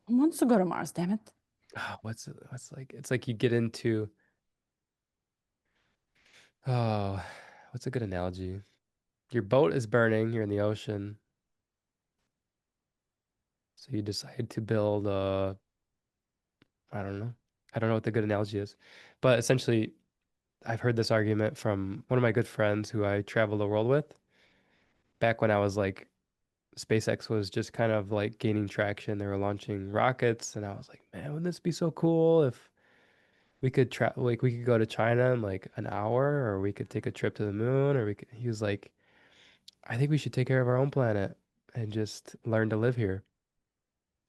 who wants to go to Mars, damn it? what's like it's like you get into oh what's a good analogy? Your boat is burning, you're in the ocean, so you decide to build I don't know. I don't know what the good analogy is. But essentially I've heard this argument from one of my good friends who I travel the world with back when I was like SpaceX was just kind of like gaining traction. They were launching rockets, and I was like, man, wouldn't this be so cool if we could travel, like we could go to China in like an hour, or we could take a trip to the moon, or we could, he was like, I think we should take care of our own planet and just learn to live here.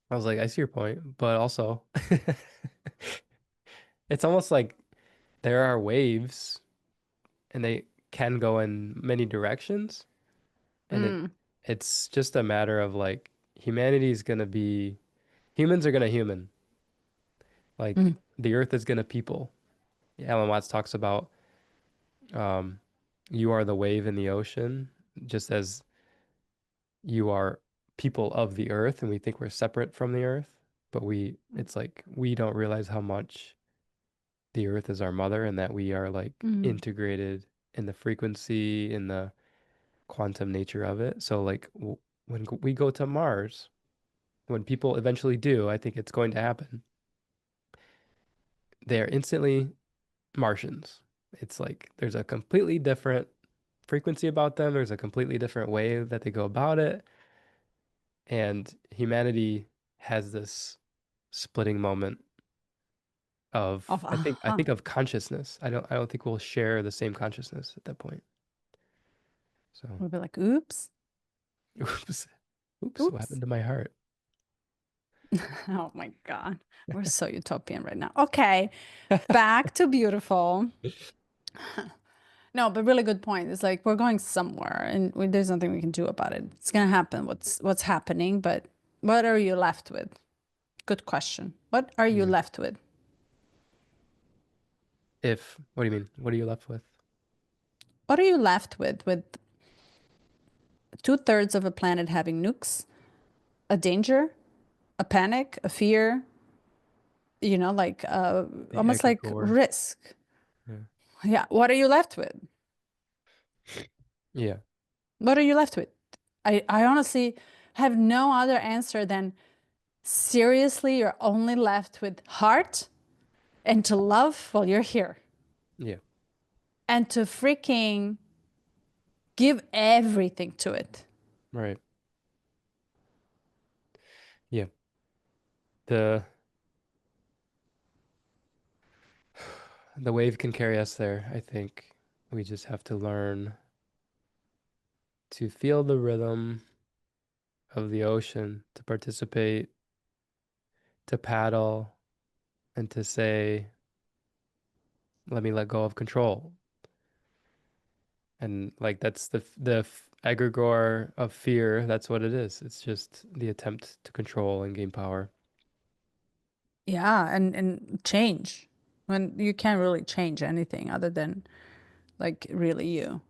I was like, I see your point, but also it's almost like there are waves and they can go in many directions, and Mm, it's just a matter of like humanity's gonna be humans are gonna human. Like mm, the earth is gonna people. Alan Watts talks about um, you are the wave in the ocean, just as you are people of the earth, and we think we're separate from the earth, but it's like we don't realize how much the earth is our mother and that we are like mm, integrated in the frequency, in the quantum nature of it. So like when we go to Mars, when people eventually do, I think it's going to happen. They're instantly Martians. It's like there's a completely different frequency about them. There's a completely different way that they go about it. And humanity has this splitting moment of of I think of consciousness. I don't think we'll share the same consciousness at that point. So we'll be like, oops, oops. Oops, what oops. happened to my heart? Oh my God. We're so utopian right now. Okay, back to beautiful. No, but really good point. It's like we're going somewhere and there's nothing we can do about it. It's gonna happen. What's happening, but what are you left with? Good question. What are you Mm. left with? If, what do you mean? What are you left with? What are you left with two-thirds of a planet having nukes, a danger, a panic, a fear, like The almost like egregore. risk. Yeah. Yeah, what are you left with? Yeah. What are you left with? I honestly have no other answer than seriously, you're only left with heart and to love while you're here Yeah. and to freaking give everything to it. Right. Yeah. The the wave can carry us there, I think. We just have to learn to feel the rhythm of the ocean, to participate, to paddle, and to say, let me let go of control. And like that's the egregore of fear. That's what it is. It's just the attempt to control and gain power. Yeah, and change when you can't really change anything other than like really you.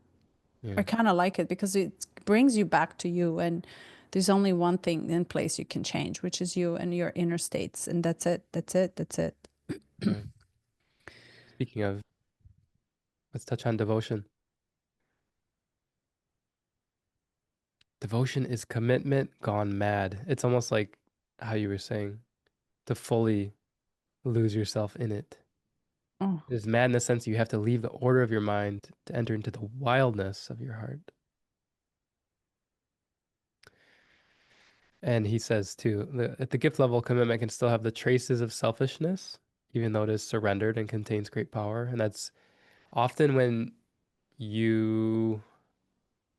I Yeah, kind of like it because it brings you back to you and there's only one thing in place you can change, which is you and your inner states, and that's it. That's it. That's it. right. Speaking of, let's touch on devotion. Devotion is commitment gone mad. It's almost like how you were saying, to fully lose yourself in it. Oh, It is mad in the sense you have to leave the order of your mind to enter into the wildness of your heart. And he says too, at the gift level, commitment can still have the traces of selfishness, even though it is surrendered and contains great power. And that's often when you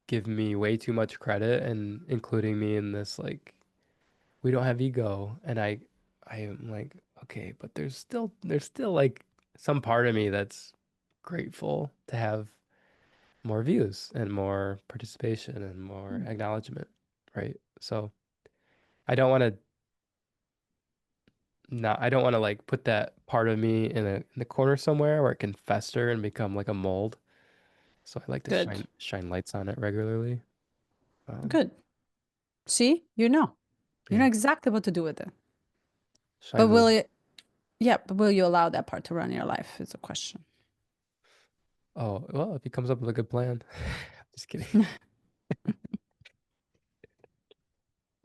give me way too much credit and including me in this, like, we don't have ego. And I am like, okay, but there's still like some part of me that's grateful to have more views and more participation and more acknowledgement, right? So I don't want to not I don't want to like put that part of me in the corner somewhere where it can fester and become like a mold. So I like to good. shine lights on it regularly. Um, Good. See, you know. You know yeah, exactly what to do with it. But shine the will it, yeah, but will you allow that part to run your life is a question. oh well if he comes up with a good plan. Just kidding.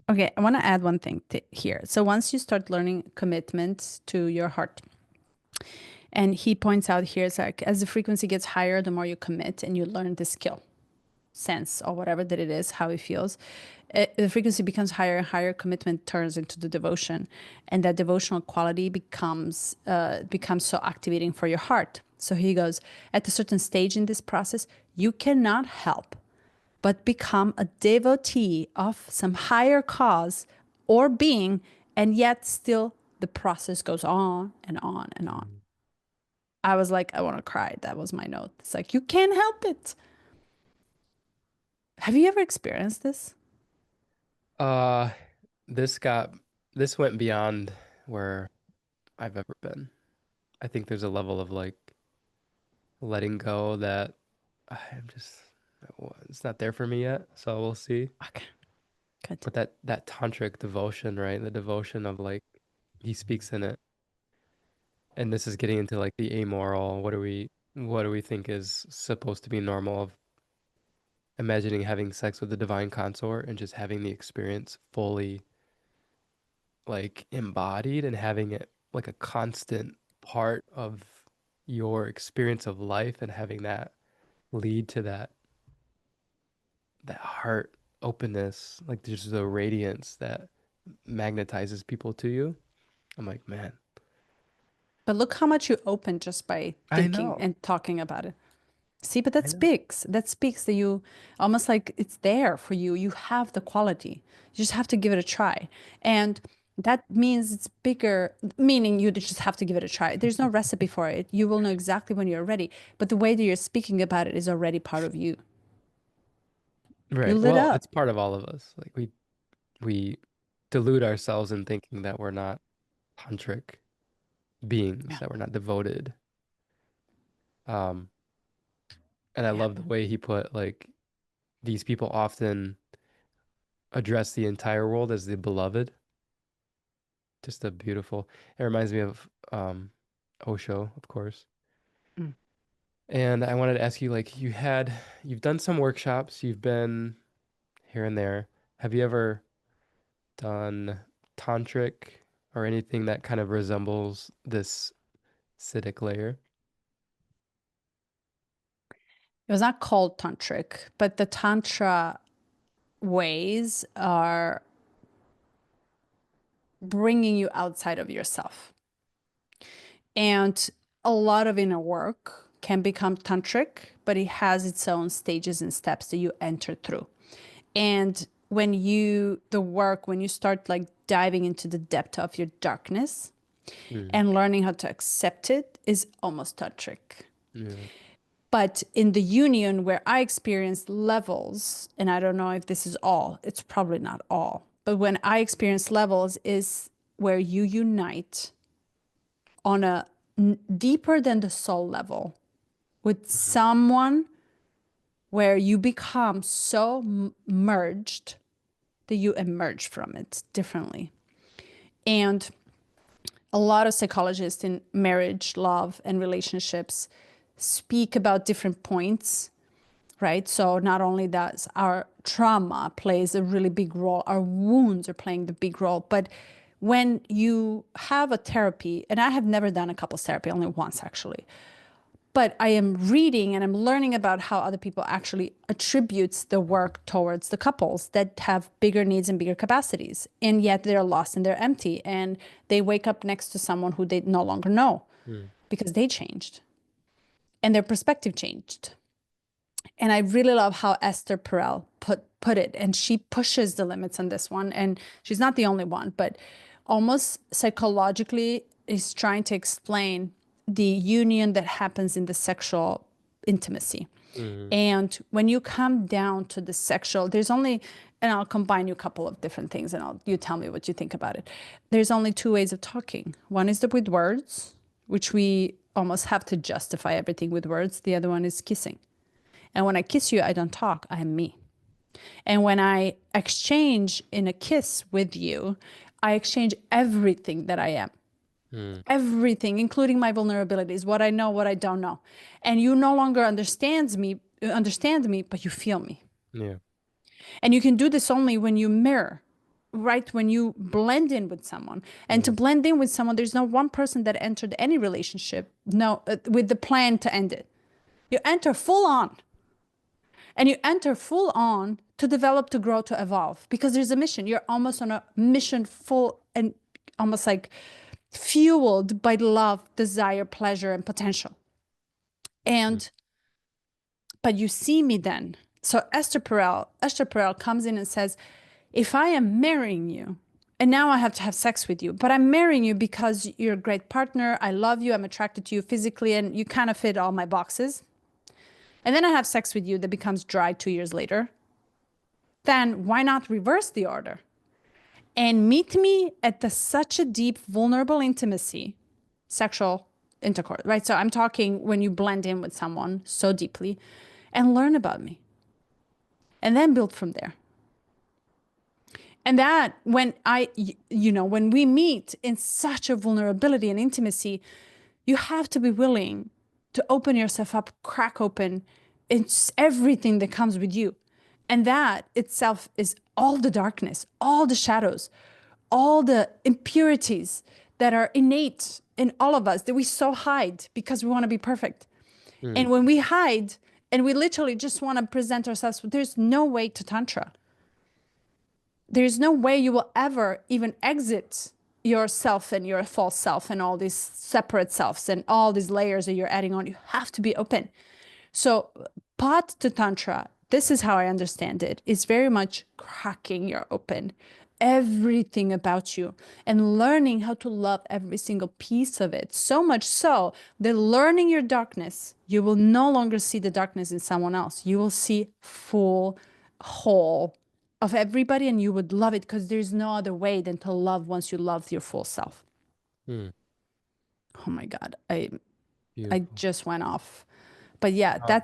Okay, I want to add one thing here. So once you start learning commitment to your heart, and he points out here, it's like as the frequency gets higher, the more you commit and you learn the skill, sense, or whatever that it is, how it feels. The frequency becomes higher and higher. Commitment turns into the devotion, and that devotional quality becomes so activating for your heart. So he goes, at a certain stage in this process, you cannot help but become a devotee of some higher cause or being, and yet still the process goes on and on and on. Mm. I was like, I want to cry. That was my note. It's like, you can't help it. Have you ever experienced this? Uh, this got this went beyond where I've ever been. I think there's a level of like letting go that I'm just it's not there for me yet. So we'll see. Okay, good. But that tantric devotion, right? The devotion of like he speaks in it. And this is getting into like the amoral. What do we think is supposed to be normal of imagining having sex with the divine consort and just having the experience fully like embodied and having it like a constant part of your experience of life and having that lead to that heart openness, like there's the radiance that magnetizes people to you. I'm like, man, But look how much you open just by I thinking know. and talking about it. See, but I know. that speaks that you almost like it's there for you. You have the quality. You just have to give it a try. And that means it's bigger, meaning you just have to give it a try. There's no recipe for it. You will know exactly when you're ready. But the way that you're speaking about it is already part of you. You Right. lit Well, up. it's part of all of us. Like we delude ourselves in thinking that we're not tantric beings, Yeah. that we're not devoted. Um, and I Yeah. love the way he put like these people often address the entire world as the beloved. Just a beautiful. It reminds me of Osho, of course. Mm. And I wanted to ask you, like, you've done some workshops, you've been here and there. Have you ever done tantric or anything that kind of resembles this Siddhic layer? It was not called tantric, but the tantra ways are bringing you outside of yourself. And a lot of inner work can become tantric, but it has its own stages and steps that you enter through. And when you start like diving into the depth of your darkness Mm, and learning how to accept it is almost tantric. yeah. But in the union where I experienced levels, and I don't know if this is all, it's probably not all, but when I experience levels is where you unite on a deeper than the soul level with Mhm. someone where you become so merged that you emerge from it differently. And a lot of psychologists in marriage, love, and relationships speak about different points, right? So not only does our trauma plays a really big role, our wounds are playing the big role, but when you have a therapy, and I have never done a couples therapy, only once actually, but I am reading and I'm learning about how other people actually attributes the work towards the couples that have bigger needs and bigger capacities, and yet they're lost and they're empty, and they wake up next to someone who they no longer know Mm. because they changed and their perspective changed. And I really love how Esther Perel put it, and she pushes the limits on this one, and she's not the only one, but almost psychologically is trying to explain the union that happens in the sexual intimacy. Mm. And when you come down to the sexual, there's only, and I'll combine you a couple of different things, and you tell me what you think about it. There's only two ways of talking. One is with words, which we almost have to justify everything with words. The other one is kissing. And when I kiss you, I don't talk, I am me. And when I exchange in a kiss with you, I exchange everything that I am. Mm. Everything, including my vulnerabilities, what I know, what I don't know. And you no longer understand me, but you feel me. Yeah. And you can do this only when you mirror, right? When you blend in with someone. And to Mm. blend in with someone, there's no one person that entered any relationship, no, with the plan to end it. You enter full on. And you enter full on to develop, to grow, to evolve, because there's a mission. You're almost on a mission, full and almost like fueled by love, desire, pleasure, and potential. Mm. And but you see me then. So Esther Perel comes in and says, if I am marrying you, and now I have to have sex with you, but I'm marrying you because you're a great partner, I love you, I'm attracted to you physically, and you kind of fit all my boxes. And then I have sex with you that becomes dry 2 years later. Then why not reverse the order and meet me at such a deep, vulnerable intimacy, sexual intercourse, right? So I'm talking when you blend in with someone so deeply and learn about me and then build from there. And that when we meet in such a vulnerability and intimacy, you have to be willing to open yourself up, crack open it's everything that comes with you. And that itself is all the darkness, all the shadows, all the impurities that are innate in all of us that we so hide because we want to be perfect. Mm. And when we hide and we literally just want to present ourselves, there's no way to Tantra. There's no way you will ever even exit yourself and your false self and all these separate selves and all these layers that you're adding on. You have to be open. So, path to Tantra, this is how I understand it, is very much cracking your open, everything about you, and learning how to love every single piece of it. So much so that learning your darkness, you will no longer see the darkness in someone else. You will see full, whole of everybody, and you would love it because there's no other way than to love once you love your full self. Mm. Oh my God, I Beautiful. just went off. But yeah, Um,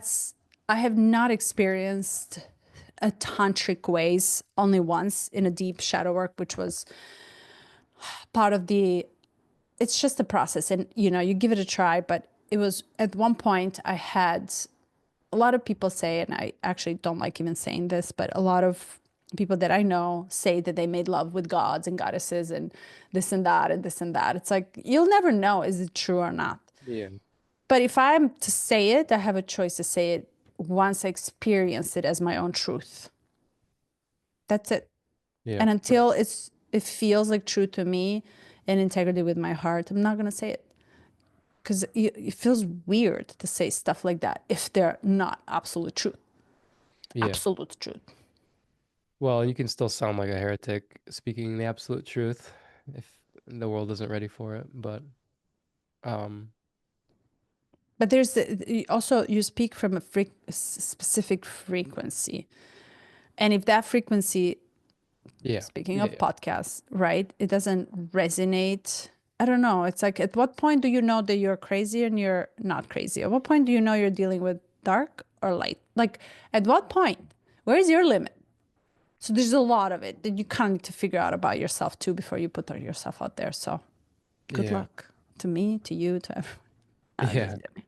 I have not experienced a tantric ways only once in a deep shadow work, which was part of it's just a process. And, you give it a try. But it was at one point I had a lot of people say, and I actually don't like even saying this, but a lot of people that I know say that they made love with gods and goddesses and this and that and this and that. It's like, you'll never know, is it true or not? yeah. But if I'm to say it, I have a choice to say it once I experience it as my own truth. That's it. Yeah. And until it feels like true to me and integrity with my heart, I'm not gonna say it because it feels weird to say stuff like that if they're not absolute truth. Yeah. Absolute truth. Well, you can still sound like a heretic speaking the absolute truth if the world isn't ready for it. But um, But also you speak from a specific frequency, and if that frequency, yeah. speaking Yeah. of Yeah. podcasts, right? It doesn't resonate. I don't know. It's like, at what point do you know that you're crazy and you're not crazy? At what point do you know you're dealing with dark or light? Like, at what point? Where is your limit? So there's a lot of it that you kind of need to figure out about yourself too before you put yourself out there. So good Yeah. luck to me, to you, to everyone. I'm Yeah. just kidding.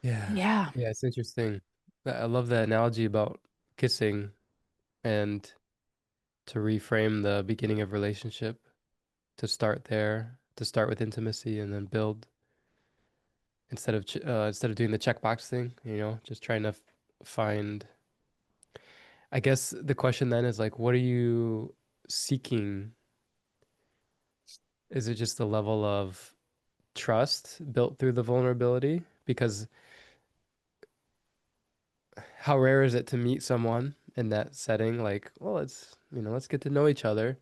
Yeah. Yeah. Yeah. It's interesting. I love the analogy about kissing and to reframe the beginning of relationship, to start there, to start with intimacy and then build instead of doing the checkbox thing, just trying to find. I guess the question then is like, what are you seeking? Is it just the level of trust built through the vulnerability? Because how rare is it to meet someone in that setting? Like, well, let's get to know each other,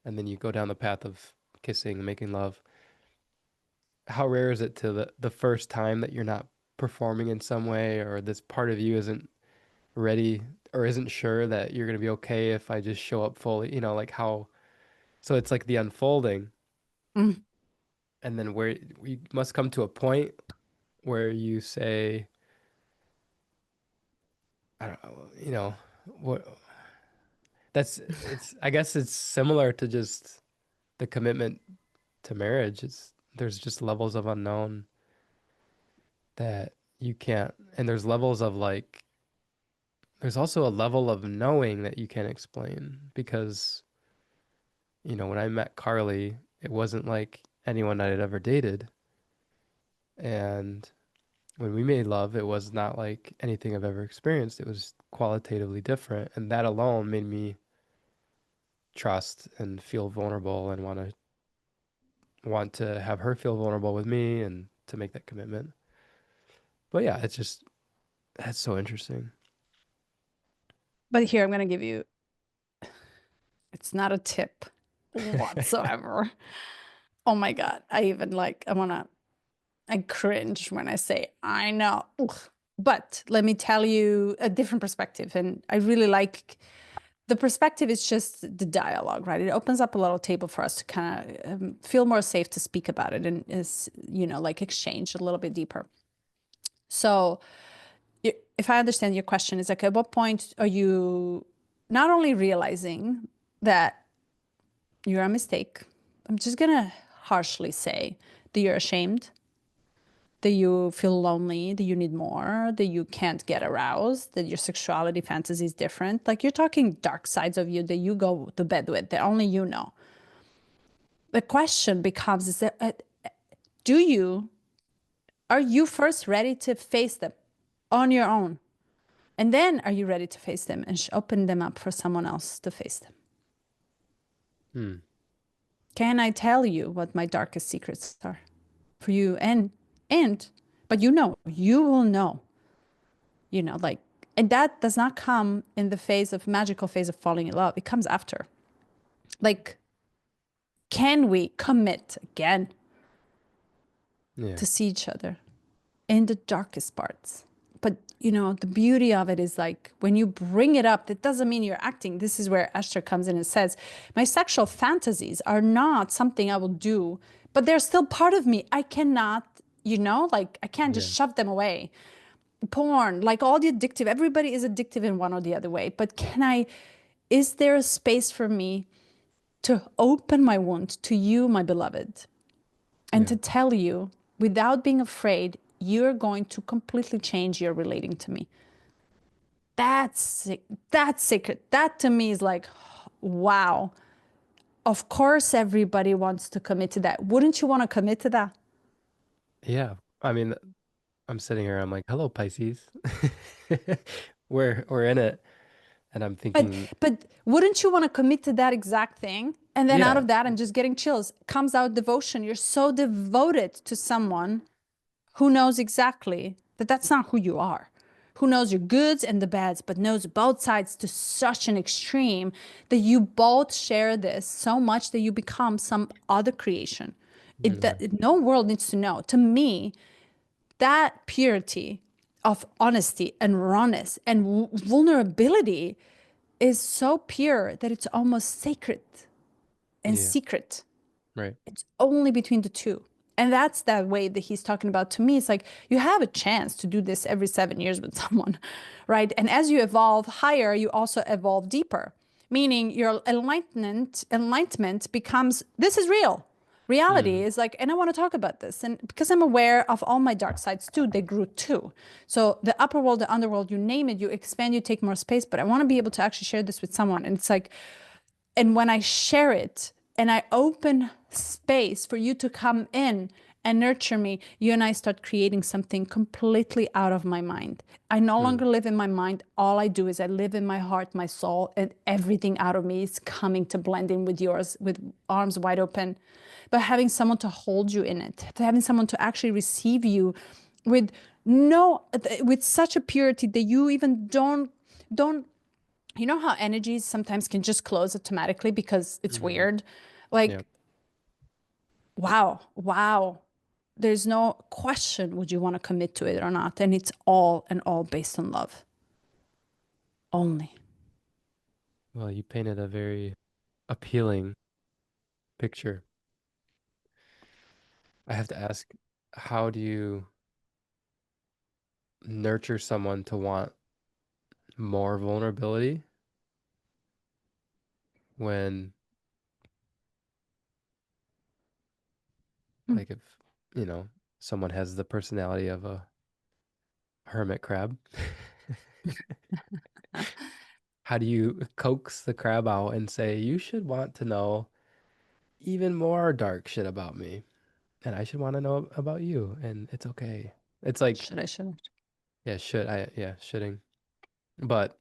and then you go down the path of kissing, making love. How rare is it to the first time that you're not performing in some way, or this part of you isn't ready or isn't sure that you're gonna be okay if I just show up fully, like how, so it's like the unfolding, Mm. and then where you must come to a point where you say, I don't know, what I guess it's similar to just the commitment to marriage. There's just levels of unknown that you can't, and there's levels of like, there's also a level of knowing that you can't explain because, when I met Carly, it wasn't like anyone I had ever dated. And when we made love, it was not like anything I've ever experienced. It was qualitatively different. And that alone made me trust and feel vulnerable and want to have her feel vulnerable with me and to make that commitment. But yeah, that's so interesting. But here I'm going to give you, it's not a tip whatsoever. Oh my God. I cringe when I say, I know. Ugh. But let me tell you a different perspective. And I really like the perspective is just the dialogue, right? It opens up a little table for us to kind of feel more safe to speak about it and is, like exchange a little bit deeper. So if I understand your question, is like, at what point are you not only realizing that you're a mistake? I'm just gonna harshly say that you're ashamed, that you feel lonely, that you need more, that you can't get aroused, that your sexuality fantasy is different. Like you're talking dark sides of you that you go to bed with that only you know. The question becomes is that do you are you first ready to face them on your own? And then are you ready to face them and open them up for someone else to face them? Hmm. Can I tell you what my darkest secrets are for you? And but you will know, like, and that does not come in the phase of magical phase of falling in love. It comes after. Like, can we commit again Yeah. to see each other in the darkest parts? But the beauty of it is like when you bring it up, that doesn't mean you're acting. This is where Esther comes in and says, my sexual fantasies are not something I will do, but they're still part of me. I cannot, like I can't just Yeah. shove them away. Porn, like all the addictive, everybody is addictive in one or the other way. But is there a space for me to open my wound to you, my beloved, and Yeah. to tell you without being afraid, you're going to completely change your relating to me? That's sacred. That to me is like, wow. Of course, everybody wants to commit to that. Wouldn't you want to commit to that? Yeah. I mean, I'm sitting here, I'm like, hello, Pisces. We're in it. And I'm But thinking, but wouldn't you want to commit to that exact thing? And then out yeah, of that, I'm just getting chills. Comes out devotion. You're so devoted to someone who knows exactly that that's not who you are, who knows your goods and the bads, but knows both sides to such an extreme that you both share this so much that you become some other creation. yeah, No world needs to know. To me, that purity of honesty and rawness and vulnerability is so pure that it's almost sacred and yeah, secret. right. It's only between the two. And that's that way that he's talking about to me. It's like you have a chance to do this every 7 years with someone, right? And as you evolve higher, you also evolve deeper, meaning your enlightenment becomes this is real. Reality Mm. is like, and I want to talk about this. And because I'm aware of all my dark sides too, they grew too. So the upper world, the underworld, you name it, you expand, you take more space. But I want to be able to actually share this with someone. And it's like, and when I share it and I open space for you to come in and nurture me, you and I start creating something completely out of my mind. I no Mm. longer live in my mind. All I do is I live in my heart, my soul, and everything out of me is coming to blend in with yours with arms wide open. But having someone to hold you in it, having someone to actually receive you with no, with such a purity that you even don't you know how energies sometimes can just close automatically because it's Hmm. weird? Yeah. Like, wow, wow. There's no question would you want to commit to it or not. And it's all and all based on love only. Well, you painted a very appealing picture. I have to ask, how do you nurture someone to want more vulnerability when, Mm. like, if, you know, someone has the personality of a hermit crab? How do you coax the crab out and say, you should want to know even more dark shit about me, and I should want to know about you, and it's okay. It's like, Should I, should I? yeah, yeah, shitting. But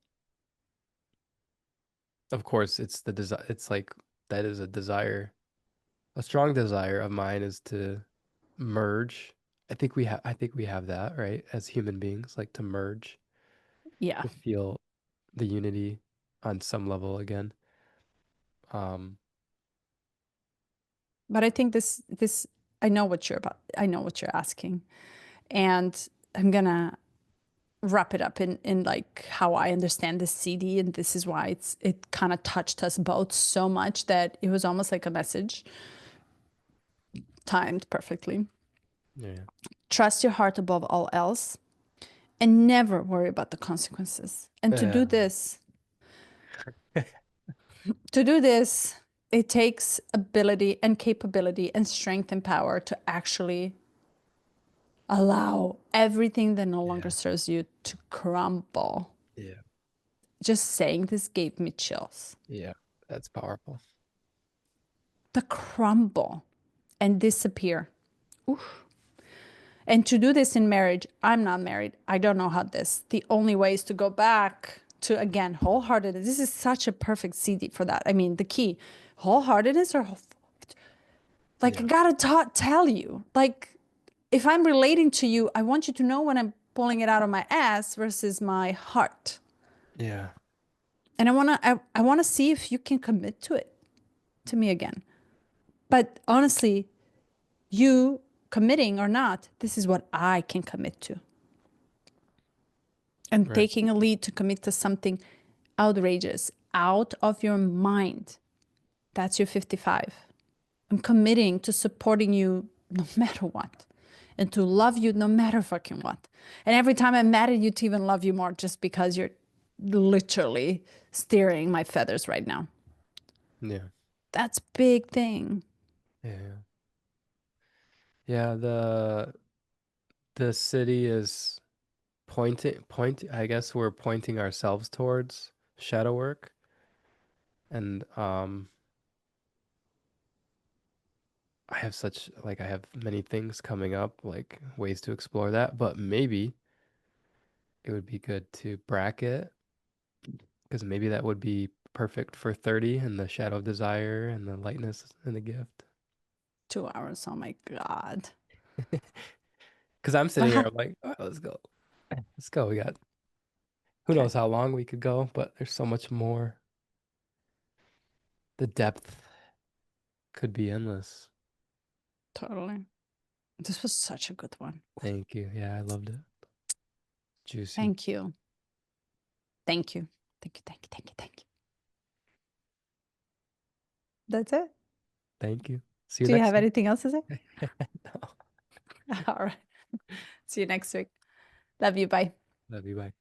of course, it's the desire. It's like that is a desire, a strong desire of mine is to merge. I think we have that, right? As human beings, like to merge, Yeah. to feel the unity on some level again. Um, But I think I know what you're about. I know what you're asking. And I'm gonna wrap it up in like how I understand this CD, and this is why it kind of touched us both so much that it was almost like a message timed perfectly. yeah. Trust your heart above all else and never worry about the consequences. And to do this, it takes ability and capability and strength and power to actually allow everything that no longer Yeah. serves you to crumble. Yeah. Just saying this gave me chills. Yeah. That's powerful. The crumble and disappear. Oof. And to do this in marriage, I'm not married. I don't know how this. The only way is to go back to, again, wholeheartedness. This is such a perfect CD for that. I mean, the key, wholeheartedness or like I Yeah. gotta tell you, like if I'm relating to you, I want you to know when I'm pulling it out of my ass versus my heart. Yeah. And I wanna see if you can commit to it to me again. But honestly, you committing or not, this is what I can commit to. And Right. taking a lead to commit to something outrageous, out of your mind. That's your 55. I'm committing to supporting you no matter what and to love you no matter fucking what. And every time I'm mad at you, to even love you more just because you're literally steering my feathers right now. Yeah. That's big thing. Yeah. Yeah. The city is I guess we're pointing ourselves towards shadow work. And I have many things coming up, like ways to explore that, but maybe it would be good to bracket, because maybe that would be perfect for 30 and the shadow of desire and the lightness and the gift. 2 hours. Oh my God. Because I'm But sitting here, I'm like, all right, let's go. Let's go. We got who okay, knows how long we could go, but there's so much more. The depth could be endless. totally. This was such a good one. Thank you. Yeah, I loved it. Juicy. Thank you. Thank you. Thank you. Thank you. Thank you. Thank you. That's it. Thank you. See you Do you next have time. anything else to say? No. All right. See you next week. Love you. Bye. Love you. Bye.